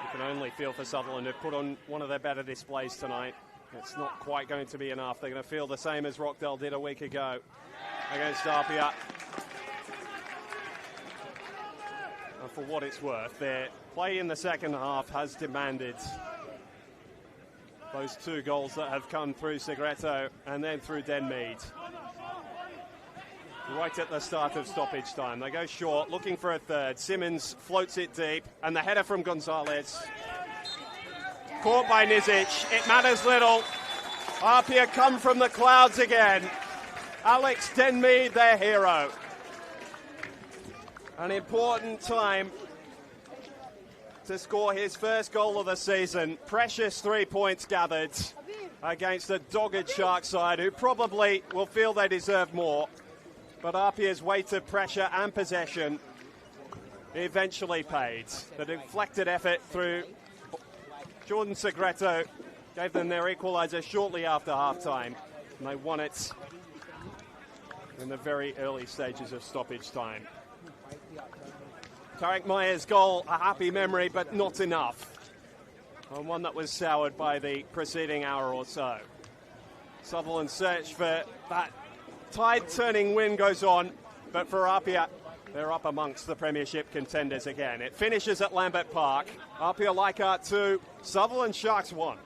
Speaker 1: You can only feel for Sutherland, who've put on one of their better displays tonight. It's not quite going to be enough. They're going to feel the same as Rockdale did a week ago against APIA. And for what it's worth, their play in the second half has demanded those two goals that have come through Segreto and then through Denmead. Right at the start of stoppage time. They go short, looking for a third. Simmons floats it deep, and the header from Gonzalez. Caught by Nizic. It matters little. APIA come from the clouds again. Alex Denmead, their hero. An important time to score his first goal of the season. Precious 3 points gathered against a dogged Shark side who probably will feel they deserve more. But APIA's weight of pressure and possession eventually paid. The deflected effort through Jordan Segreto gave them their equalizer shortly after half-time, and they won it in the very early stages of stoppage time. Tarek Meyer's goal, a happy memory, but not enough. And one that was soured by the preceding hour or so. Sutherland's search for that tide-turning win goes on, but for APIA, they're up amongst the Premiership contenders again. It finishes at Lambert Park. APIA Leichhardt 2, Sutherland Sharks 1.